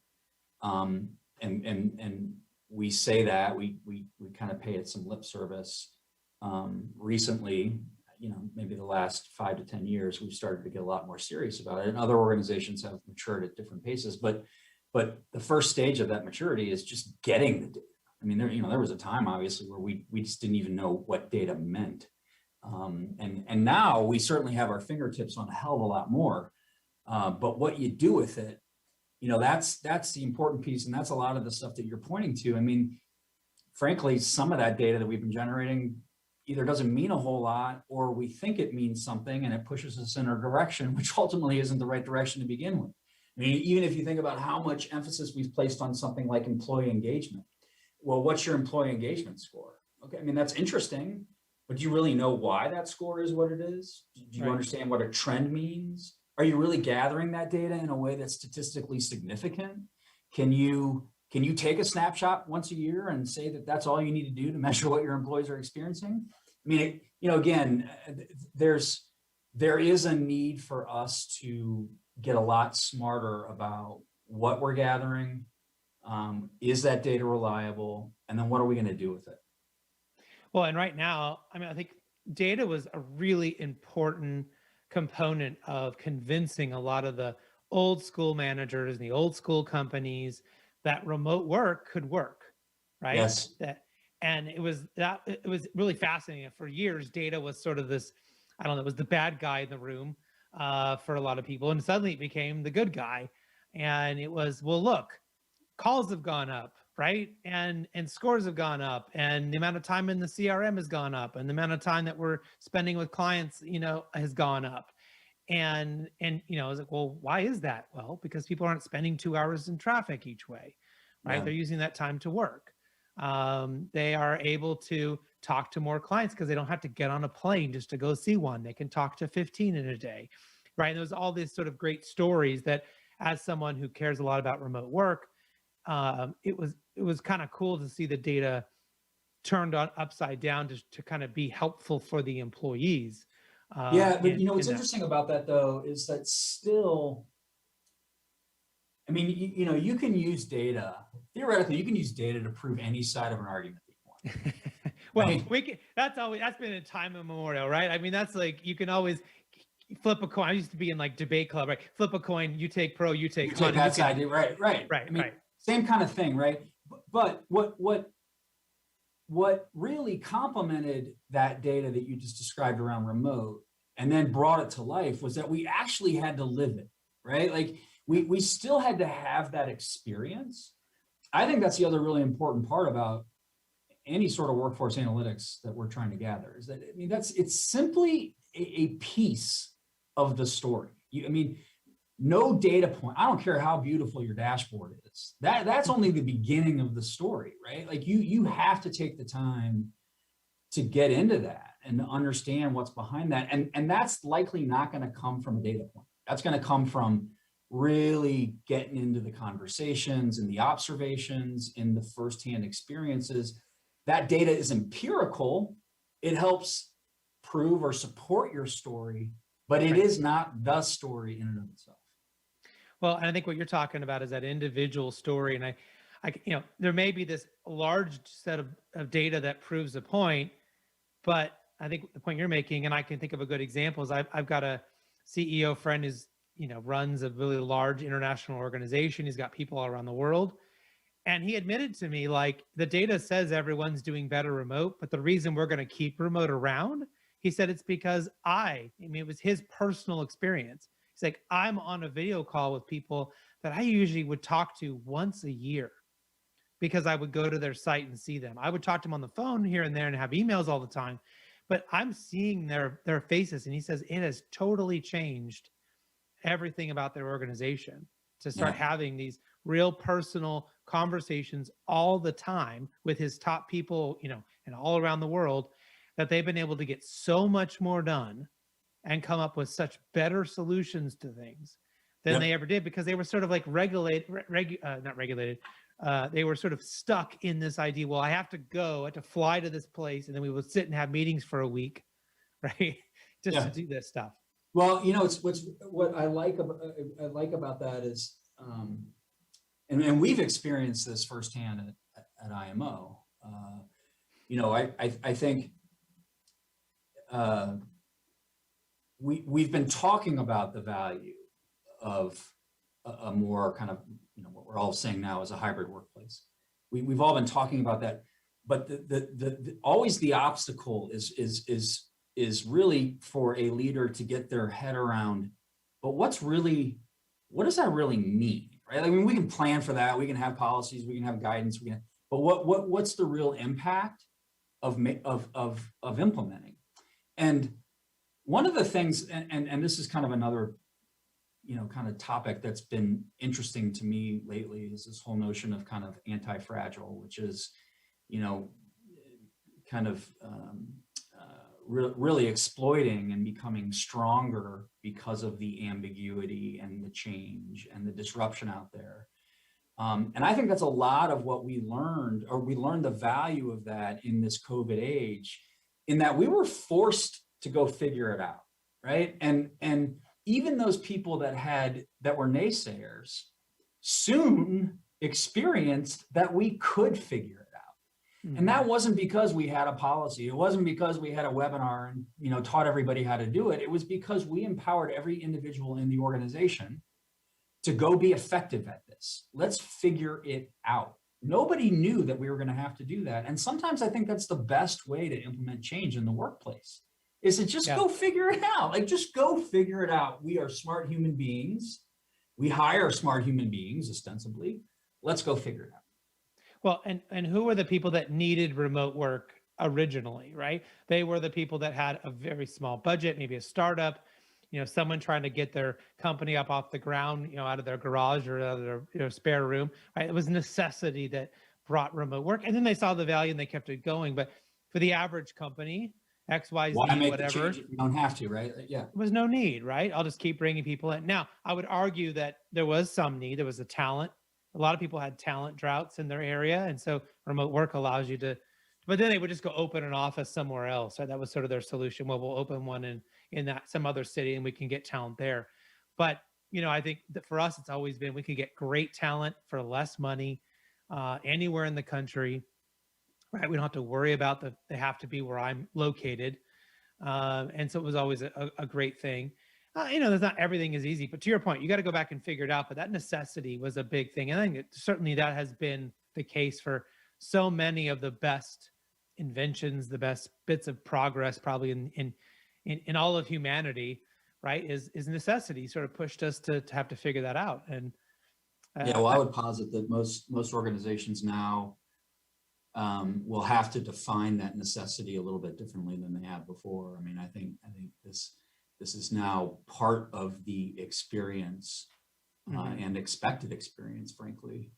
[SPEAKER 5] and we say that we kind of pay it some lip service. Recently, maybe the last 5 to 10 years, we've started to get a lot more serious about it, and other organizations have matured at different paces. But the first stage of that maturity is just getting the data. I mean, there was a time, obviously, where we just didn't even know what data meant, and now we certainly have our fingertips on a hell of a lot more. But what you do with it, that's the important piece, and that's a lot of the stuff that you're pointing to. I mean, frankly, some of that data that we've been generating either doesn't mean a whole lot, or we think it means something and it pushes us in a direction which ultimately isn't the right direction to begin with. I mean, even if you think about how much emphasis we've placed on something like employee engagement. Well, what's your employee engagement score? Okay, I mean, that's interesting, but do you really know why that score is what it is? Do you understand what a trend means? Are you really gathering that data in a way that's statistically significant? Can you take a snapshot once a year and say that that's all you need to do to measure what your employees are experiencing? I mean, again, there is a need for us to get a lot smarter about what we're gathering. Is that data reliable? And then what are we going to do with it?
[SPEAKER 2] Well, and right now, I mean, I think data was a really important component of convincing a lot of the old school managers and the old school companies that remote work could work, right?
[SPEAKER 5] Yes.
[SPEAKER 2] And it was really fascinating. For years, data was sort of this, I don't know, it was the bad guy in the room for a lot of people. And suddenly it became the good guy. And it was, well, look, calls have gone up, right? And scores have gone up, and the amount of time in the CRM has gone up, and the amount of time that we're spending with clients, has gone up. And I was like, well, why is that? Well, because people aren't spending 2 hours in traffic each way, right? Yeah. They're using that time to work. They are able to talk to more clients because they don't have to get on a plane just to go see one. They can talk to 15 in a day, right? And there's all these sort of great stories that, as someone who cares a lot about remote work, it was kind of cool to see the data turned on upside down to kind of be helpful for the employees.
[SPEAKER 5] But what's interesting about that, though, is that still, I mean, you can use data, theoretically, you can use data to prove any side of an argument that you want.
[SPEAKER 2] Well, that's been in time immemorial, right? I mean, that's like, you can always flip a coin. I used to be in like debate club, right? Flip a coin, you take pro, you take con.
[SPEAKER 5] That side, right. I mean, same kind of thing, right? But what really complemented that data that you just described around remote and then brought it to life was that we actually had to live it, right? Like we still had to have that experience. I think that's the other really important part about any sort of workforce analytics that we're trying to gather, is that, I mean, it's simply a piece of the story. No data point. I don't care how beautiful your dashboard is. That's only the beginning of the story, right? Like you have to take the time to get into that and to understand what's behind that. And that's likely not going to come from a data point. That's going to come from really getting into the conversations and the observations and the firsthand experiences. That data is empirical. It helps prove or support your story, but it is not the story in and of itself.
[SPEAKER 2] Well, and I think what you're talking about is that individual story. And I there may be this large set of data that proves a point, but I think the point you're making, and I can think of a good example, is I've got a CEO friend who's, runs a really large international organization. He's got people all around the world. And he admitted to me, like, the data says everyone's doing better remote, but the reason we're going to keep remote around, he said, it's because I mean, it was his personal experience. He's like, I'm on a video call with people that I usually would talk to once a year because I would go to their site and see them. I would talk to them on the phone here and there and have emails all the time, but I'm seeing their faces. And he says it has totally changed everything about their organization to start having these real personal conversations all the time with his top people, you know, and all around the world, that they've been able to get so much more done and come up with such better solutions to things than they ever did, because they were sort of like not regulated. They were sort of stuck in this idea. Well, I have to fly to this place, and then we would sit and have meetings for a week, right? Just to do this stuff.
[SPEAKER 5] Well, you know, what I like about that is, and we've experienced this firsthand at IMO. You know, I think we've been talking about the value of a more kind of, you know, what we're all saying now is a hybrid workplace. We've all been talking about that, but the always the obstacle is really for a leader to get their head around, but what does that really mean, right? I mean, we can plan for that, we can have policies, we can have guidance, but what's the real impact of implementing? And one of the things, and this is kind of another, you know, kind of topic that's been interesting to me lately, is this whole notion of kind of anti-fragile, which is, you know, kind of really exploiting and becoming stronger because of the ambiguity and the change and the disruption out there. And I think that's a lot of what we learned the value of that in this COVID age, in that we were forced to go figure it out, right? And even those people that were naysayers soon experienced that we could figure it out. Mm-hmm. And that wasn't because we had a policy. It wasn't because we had a webinar and, you know, taught everybody how to do it. It was because we empowered every individual in the organization to go be effective at this. Let's figure it out. Nobody knew that we were going to have to do that. And sometimes I think that's the best way to implement change in the workplace, is to just go figure it out. Like, just go figure it out. We are smart human beings. We hire smart human beings, ostensibly. Let's go figure it out.
[SPEAKER 2] Well, and who were the people that needed remote work originally, right? They were the people that had a very small budget, maybe a startup, you know, someone trying to get their company up off the ground, you know, out of their garage or out of their, you know, spare room, right? It was necessity that brought remote work. And then they saw the value and they kept it going. But for the average company, XYZ, whatever,
[SPEAKER 5] you don't have to, right? Yeah.
[SPEAKER 2] There was no need, right? I'll just keep bringing people in. Now, I would argue that there was some need. There was a talent. A lot of people had talent droughts in their area. And so remote work allows you to, but then they would just go open an office somewhere else. Right? That was sort of their solution. Well, we'll open one in that some other city and we can get talent there. But, you know, I think that for us, it's always been, we can get great talent for less money anywhere in the country. Right, we don't have to worry about they have to be where I'm located, and so it was always a great thing. You know, there's not everything is easy, but to your point, you got to go back and figure it out. But that necessity was a big thing, and I think certainly that has been the case for so many of the best inventions, the best bits of progress, probably in all of humanity. Right, is necessity sort of pushed us to have to figure that out. And
[SPEAKER 5] well, I would posit that most organizations now will have to define that necessity a little bit differently than they have before. I mean, I think this is now part of the experience and expected experience, frankly.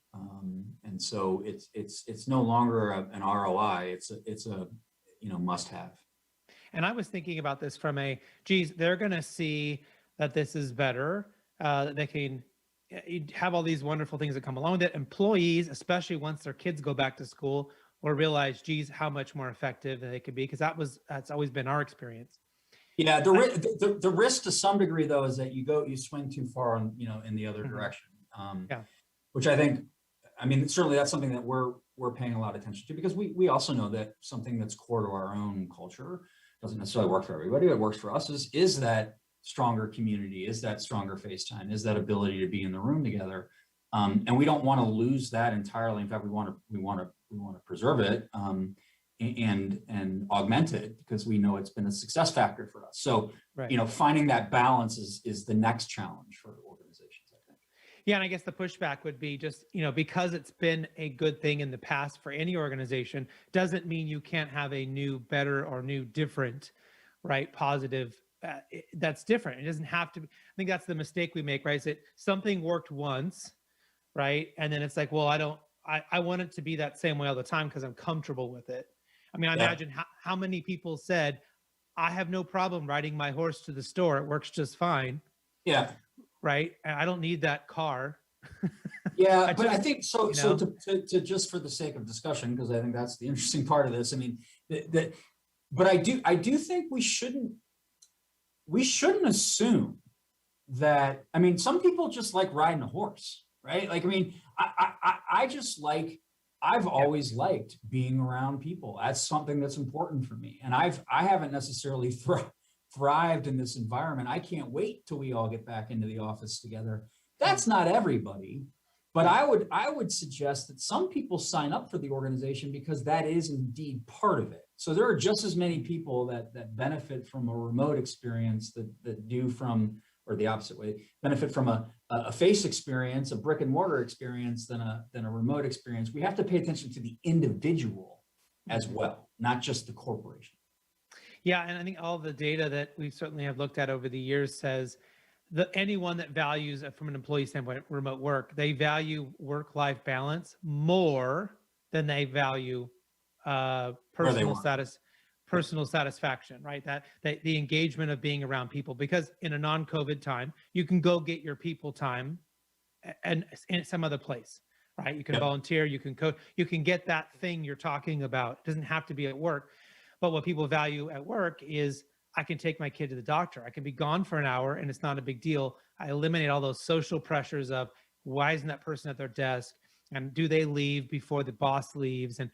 [SPEAKER 5] And so it's no longer an ROI. It's a you know, must have.
[SPEAKER 2] And I was thinking about this from they're going to see that this is better. They can have all these wonderful things that come along with it. Employees, especially once their kids go back to school, will realize, geez, how much more effective they could be, because that's always been our experience.
[SPEAKER 5] Yeah, the risk to some degree, though, is that you swing too far on, you know, in the other direction. Which I think, I mean, certainly that's something that we're paying a lot of attention to, because we also know that something that's core to our own culture doesn't necessarily work for everybody. What works for us is that stronger community, is that stronger face time, is that ability to be in the room together. And we don't want to lose that entirely. In fact, we want to preserve it and augment it, because we know it's been a success factor for us. So,
[SPEAKER 2] Right.
[SPEAKER 5] Finding that balance is the next challenge for organizations, I think.
[SPEAKER 2] Yeah, and I guess the pushback would be just, because it's been a good thing in the past for any organization, doesn't mean you can't have a new, better, or new, different, right, positive. That's different. It doesn't have to be. I think that's the mistake we make, right? Is that something worked once, right? And then it's like, well, I want it to be that same way all the time because I'm comfortable with it. I mean, I imagine how many people said, I have no problem riding my horse to the store. It works just fine.
[SPEAKER 5] Yeah.
[SPEAKER 2] Right. I don't need that car.
[SPEAKER 5] Yeah, but I think so. So to just for the sake of discussion, because I think that's the interesting part of this. I mean, but I do think we shouldn't assume that. I mean, some people just like riding a horse, right? Like, I mean, I just like. I've always liked being around people. That's something that's important for me, and I haven't necessarily thrived in this environment. I can't wait till we all get back into the office together. That's not everybody, but I would suggest that some people sign up for the organization because that is indeed part of it. So there are just as many people that benefit from a remote experience that do from, or the opposite way, benefit from a face experience, a brick and mortar experience than a remote experience. We have to pay attention to the individual as well, not just the corporation.
[SPEAKER 2] Yeah, and I think all the data that we certainly have looked at over the years says that anyone that values, from an employee standpoint, remote work, they value work-life balance more than they value personal satisfaction, right? That the engagement of being around people, because in a non-COVID time, you can go get your people time and in some other place, right? You can volunteer, you can code, you can get that thing you're talking about. It doesn't have to be at work. But what people value at work is, I can take my kid to the doctor. I can be gone for an hour and it's not a big deal. I eliminate all those social pressures of, why isn't that person at their desk? And do they leave before the boss leaves? And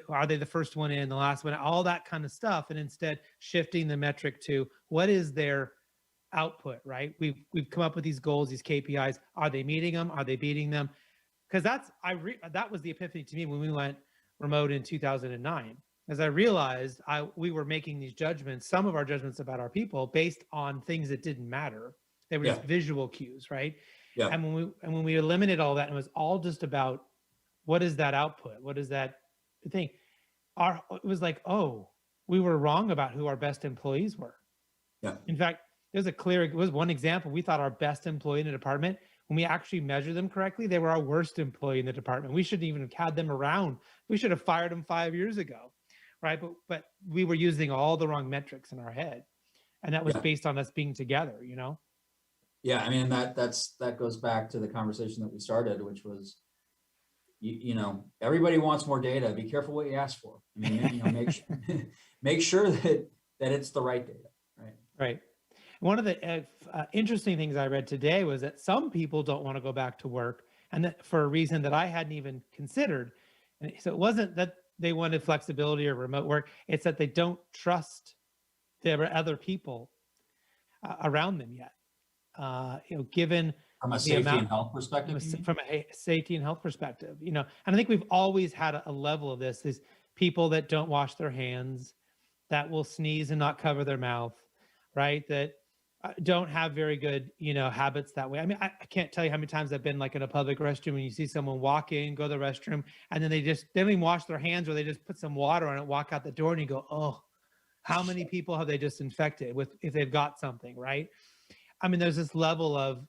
[SPEAKER 2] are they the first one in, the last one? All that kind of stuff. And instead shifting the metric to, what is their output, right? We've come up with these goals, these KPIs. Are they meeting them? Are they beating them? Because that was the epiphany to me when we went remote in 2009. As I realized we were making these judgments, some of our judgments about our people, based on things that didn't matter. They were just visual cues, right? Yeah. And when we eliminated all that, and it was all just about, what is that output? What is that thing? It was like, oh, we were wrong about who our best employees were. Yeah. In fact, it was one example. We thought our best employee in the department, when we actually measured them correctly, they were our worst employee in the department. We shouldn't even have had them around. We should have fired them 5 years ago. Right. But we were using all the wrong metrics in our head. And that was based on us being together,
[SPEAKER 5] Yeah. I mean, that goes back to the conversation that we started, which was, everybody wants more data. Be careful what you ask for. I mean, make sure that it's the right data. Right.
[SPEAKER 2] Right. One of the interesting things I read today was that some people don't want to go back to work, and that for a reason that I hadn't even considered. And so it wasn't that they wanted flexibility or remote work. It's that they don't trust their other people around them yet. Given
[SPEAKER 5] from a safety and health perspective,
[SPEAKER 2] from a safety and health perspective, and I think we've always had a level of this. These people that don't wash their hands, that will sneeze and not cover their mouth, right? That don't have very good, habits that way. I mean, I can't tell you how many times I've been like in a public restroom and you see someone walk in, go to the restroom, and then they don't even wash their hands, or they just put some water on it, walk out the door, and you go, oh, how many people have they just infected with, if they've got something, right? I mean, there's this level of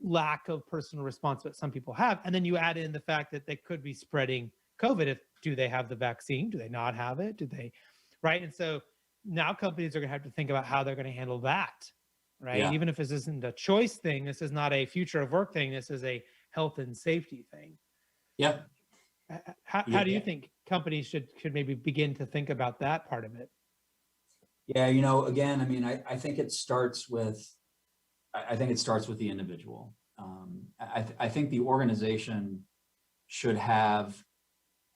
[SPEAKER 2] lack of personal responsibility some people have. And then you add in the fact that they could be spreading COVID. Do they have the vaccine? Do they not have it? Right? And so now companies are going to have to think about how they're going to handle that. Right. Yeah. Even if this isn't a choice thing, this is not a future of work thing. This is a health and safety thing.
[SPEAKER 5] Yeah.
[SPEAKER 2] How do you think companies should maybe begin to think about that part of it?
[SPEAKER 5] Yeah. Again, I mean, I think it starts with the individual. I think the organization should have,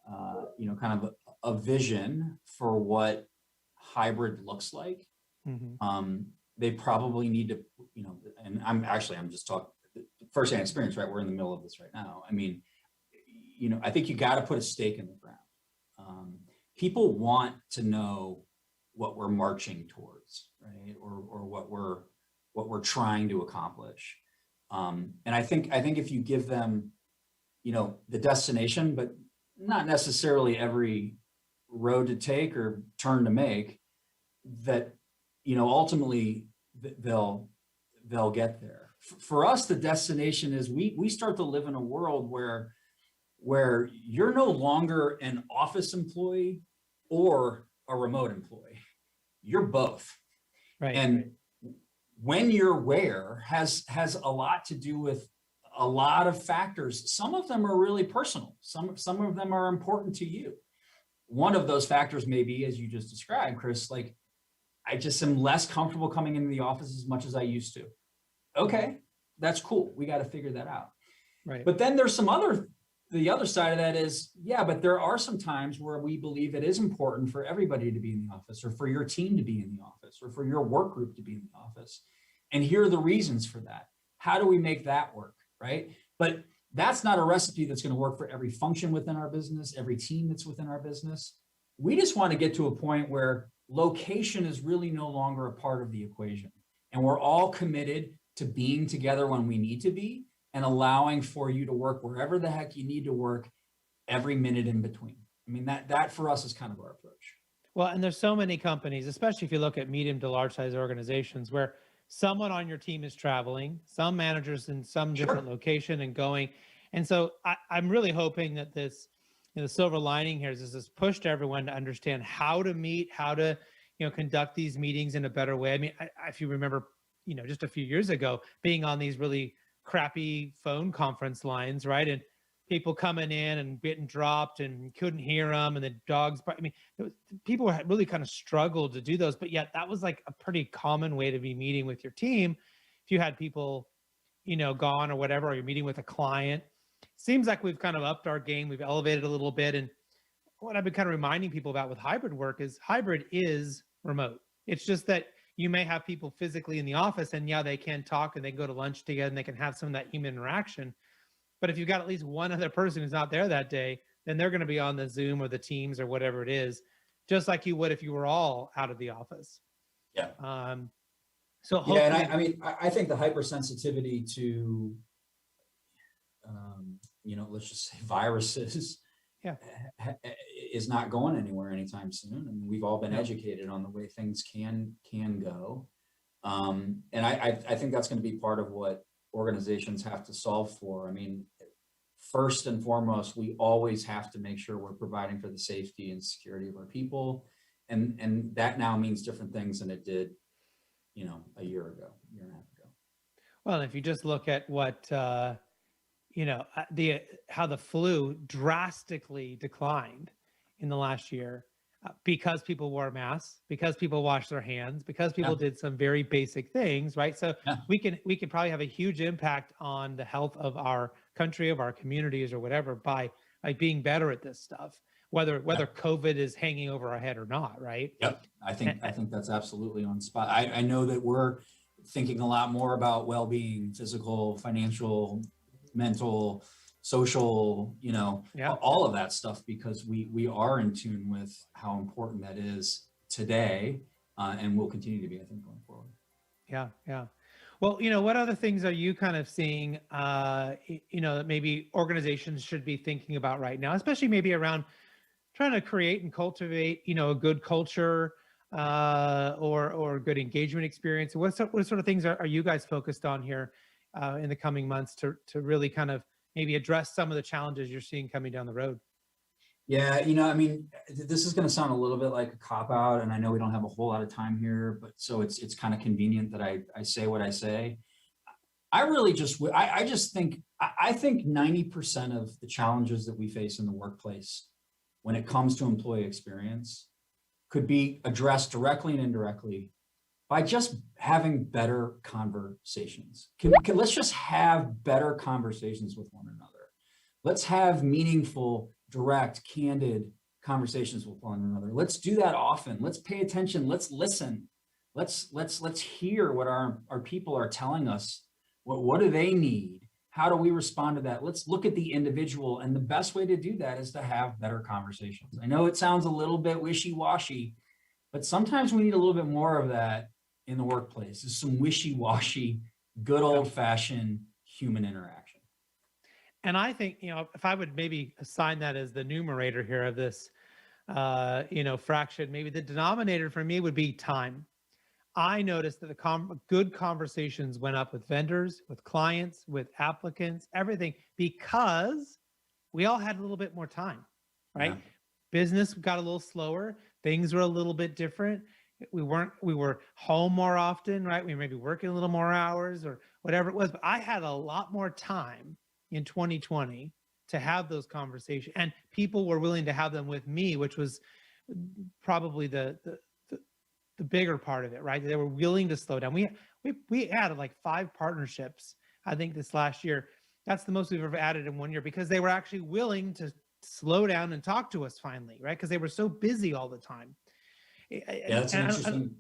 [SPEAKER 5] kind of a vision for what hybrid looks like. Mm-hmm. They probably need to, and I'm just talking firsthand experience, right? We're in the middle of this right now. I mean, I think you got to put a stake in the ground. People want to know what we're marching towards, right? Or what we're trying to accomplish. And I think if you give them, the destination, but not necessarily every road to take or turn to make, that, ultimately they'll get there. For us, the destination is we start to live in a world where you're no longer an office employee or a remote employee. You're both.
[SPEAKER 2] Right.
[SPEAKER 5] And when you're where has a lot to do with a lot of factors. Some of them are really personal. Some of them are important to you. One of those factors may be, as you just described, Chris, like, I just am less comfortable coming into the office as much as I used to. Okay, that's cool. We got to figure that out.
[SPEAKER 2] Right.
[SPEAKER 5] But then there's the other side of that is, yeah, but there are some times where we believe it is important for everybody to be in the office, or for your team to be in the office, or for your work group to be in the office. And here are the reasons for that. How do we make that work, right? But that's not a recipe that's going to work for every function within our business, every team that's within our business. We just want to get to a point where location is really no longer a part of the equation. And we're all committed to being together when we need to be, and allowing for you to work wherever the heck you need to work every minute in between. I mean, that for us is kind of our approach.
[SPEAKER 2] Well, and there's so many companies, especially if you look at medium to large size organizations, where someone on your team is traveling, some managers in some different location and going. And so I'm really hoping that this, the silver lining here is this push to everyone to understand how to meet, how to, conduct these meetings in a better way. I mean, if you remember, just a few years ago, being on these really crappy phone conference lines, right? And people coming in and getting dropped and couldn't hear them, and the dogs. I mean, people really kind of struggled to do those, but yet that was like a pretty common way to be meeting with your team. If you had people, gone or whatever, or you're meeting with a client, seems like we've kind of upped our game. We've elevated a little bit. And what I've been kind of reminding people about with hybrid work is hybrid is remote. It's just that you may have people physically in the office, and yeah, they can talk and they can go to lunch together and they can have some of that human interaction. But if you've got at least one other person who's not there that day, then they're going to be on the Zoom or the Teams or whatever it is, just like you would if you were all out of the office.
[SPEAKER 5] Yeah.
[SPEAKER 2] So
[SPEAKER 5] yeah, and I think the hypersensitivity to, let's just say viruses, is not going anywhere anytime soon. I mean, we've all been educated on the way things can go. And I think that's going to be part of what organizations have to solve for. I mean, first and foremost, we always have to make sure we're providing for the safety and security of our people. And that now means different things than it did, a year and a half ago.
[SPEAKER 2] Well, if you just look at what, how the flu drastically declined in the last year, because people wore masks, because people washed their hands, because people did some very basic things, right? So we could probably have a huge impact on the health of our country, of our communities, or whatever, by being better at this stuff, whether COVID is hanging over our head or not, right?
[SPEAKER 5] Yep, I think that's absolutely on spot. I know that we're thinking a lot more about well-being, physical, financial, mental, social, all of that stuff, because we are in tune with how important that is today, and will continue to be, I think, going forward.
[SPEAKER 2] Yeah. Well, what other things are you kind of seeing, that maybe organizations should be thinking about right now, especially maybe around trying to create and cultivate, a good culture, or good engagement experience? What sort of things are you guys focused on here in the coming months to really kind of maybe address some of the challenges you're seeing coming down the road?
[SPEAKER 5] Yeah, this is going to sound a little bit like a cop-out, and I know we don't have a whole lot of time here, but so it's kind of convenient that I say what I say. I think 90% of the challenges that we face in the workplace when it comes to employee experience could be addressed directly and indirectly by just having better conversations. Let's just have better conversations with one another. Let's have meaningful, direct, candid conversations with one another. Let's do that often. Let's pay attention. Let's listen. Let's hear what our people are telling us. What do they need? how do we respond to that? Let's look at the individual. And the best way to do that is to have better conversations. I know it sounds a little bit wishy-washy, but sometimes we need a little bit more of that in the workplace. Is some wishy-washy, good old-fashioned human interaction.
[SPEAKER 2] And I think, if I would maybe assign that as the numerator here of this, fraction, maybe the denominator for me would be time. I noticed that the good conversations went up with vendors, with clients, with applicants, everything, because we all had a little bit more time, right?
[SPEAKER 5] Yeah.
[SPEAKER 2] Business got a little slower. Things were a little bit different. We were home more often, right? We may be working a little more hours or whatever it was, but I had a lot more time in 2020 to have those conversations, and people were willing to have them with me, which was probably the bigger part of it, right? They were willing to slow down. We added like 5 partnerships, I think, this last year. That's the most we've ever added in 1 year, because they were actually willing to slow down and talk to us finally, right? Because they were so busy all the time.
[SPEAKER 5] Yeah, that's an interesting.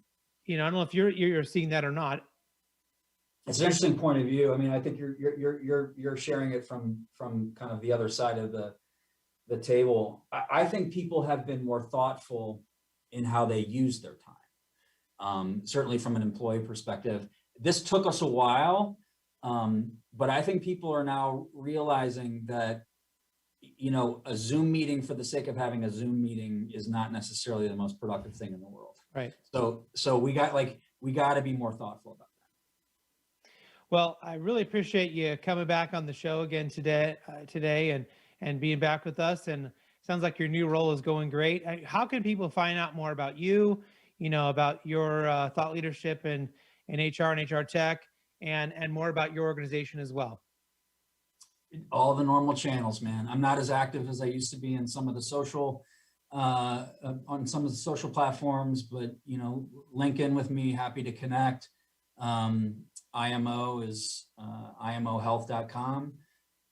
[SPEAKER 2] I don't know if you're seeing that or not.
[SPEAKER 5] It's an interesting point of view. I mean, I think you're sharing it from kind of the other side of the table. I think people have been more thoughtful in how they use their time. Certainly from an employee perspective, this took us a while, but I think people are now realizing that, a Zoom meeting for the sake of having a Zoom meeting is not necessarily the most productive thing in the world.
[SPEAKER 2] Right.
[SPEAKER 5] So we got to be more thoughtful about that.
[SPEAKER 2] Well, I really appreciate you coming back on the show again today and being back with us. And sounds like your new role is going great. How can people find out more about you, about your thought leadership in HR and HR tech, and more about your organization as well?
[SPEAKER 5] All the normal channels, man. I'm not as active as I used to be in some of the social, on some of the social platforms, but, link in with me, happy to connect. IMO is imohealth.com.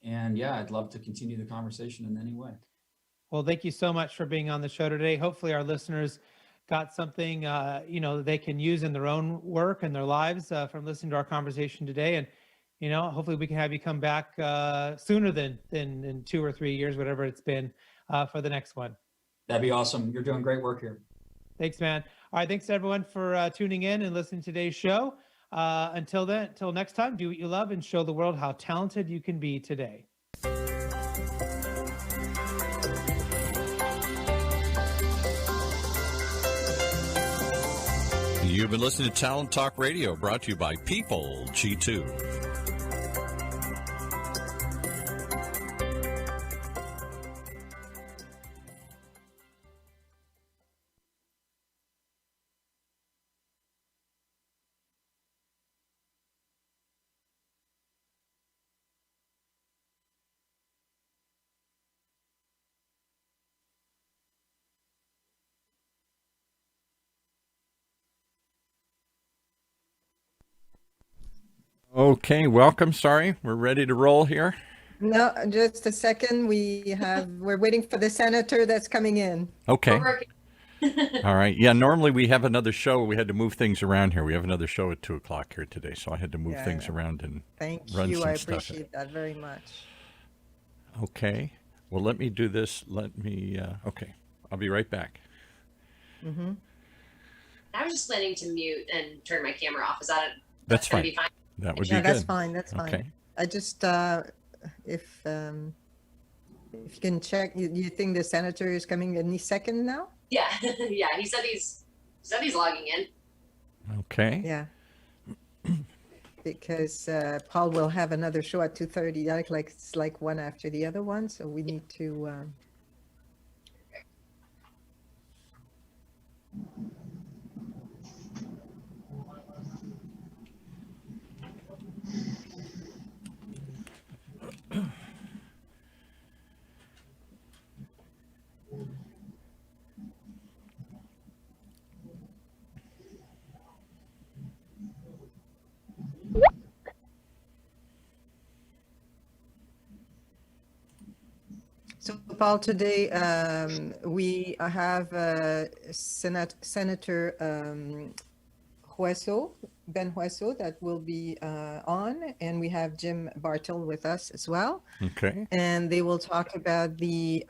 [SPEAKER 5] And yeah, I'd love to continue the conversation in any way.
[SPEAKER 2] Well, thank you so much for being on the show today. Hopefully our listeners got something, they can use in their own work and their lives from listening to our conversation today. And, hopefully we can have you come back sooner than in 2 or 3 years, whatever it's been, for the next one.
[SPEAKER 5] That'd be awesome. You're doing great work here.
[SPEAKER 2] Thanks, man. All right. Thanks everyone for tuning in and listening to today's show. Until next time, do what you love and show the world how talented you can be today.
[SPEAKER 7] You've been listening to Talent Talk Radio, brought to you by People G2. Okay, welcome. Sorry, we're ready to roll here.
[SPEAKER 8] No, just a second. We're waiting for the senator that's coming in.
[SPEAKER 7] Okay. All right. Yeah, normally we have another show. We had to move things around here. We have another show at 2:00 here today, so I had to move things around and
[SPEAKER 8] Thank
[SPEAKER 7] run
[SPEAKER 8] you.
[SPEAKER 7] some
[SPEAKER 8] I
[SPEAKER 7] stuff.
[SPEAKER 8] appreciate that very much.
[SPEAKER 7] Okay. Well, let me do this. Okay. I'll be right back.
[SPEAKER 8] Mm-hmm.
[SPEAKER 9] I was just planning to mute and turn my camera off. Is that
[SPEAKER 7] That's fine.
[SPEAKER 9] Be fine?
[SPEAKER 7] That would be
[SPEAKER 8] Yeah,
[SPEAKER 7] good.
[SPEAKER 8] that's fine. That's fine.
[SPEAKER 7] Okay.
[SPEAKER 8] I just, if you can check, you think the senator is coming any second now?
[SPEAKER 9] Yeah, yeah. He said he's logging in.
[SPEAKER 7] Okay.
[SPEAKER 8] Yeah. Because Paul will have another show at 2:30. It's like one after the other one, so we need to. So, Paul, today we have Senator Ben Hueso, that will be on, and we have Jim Bartle with us as well.
[SPEAKER 7] Okay.
[SPEAKER 8] And they will talk about the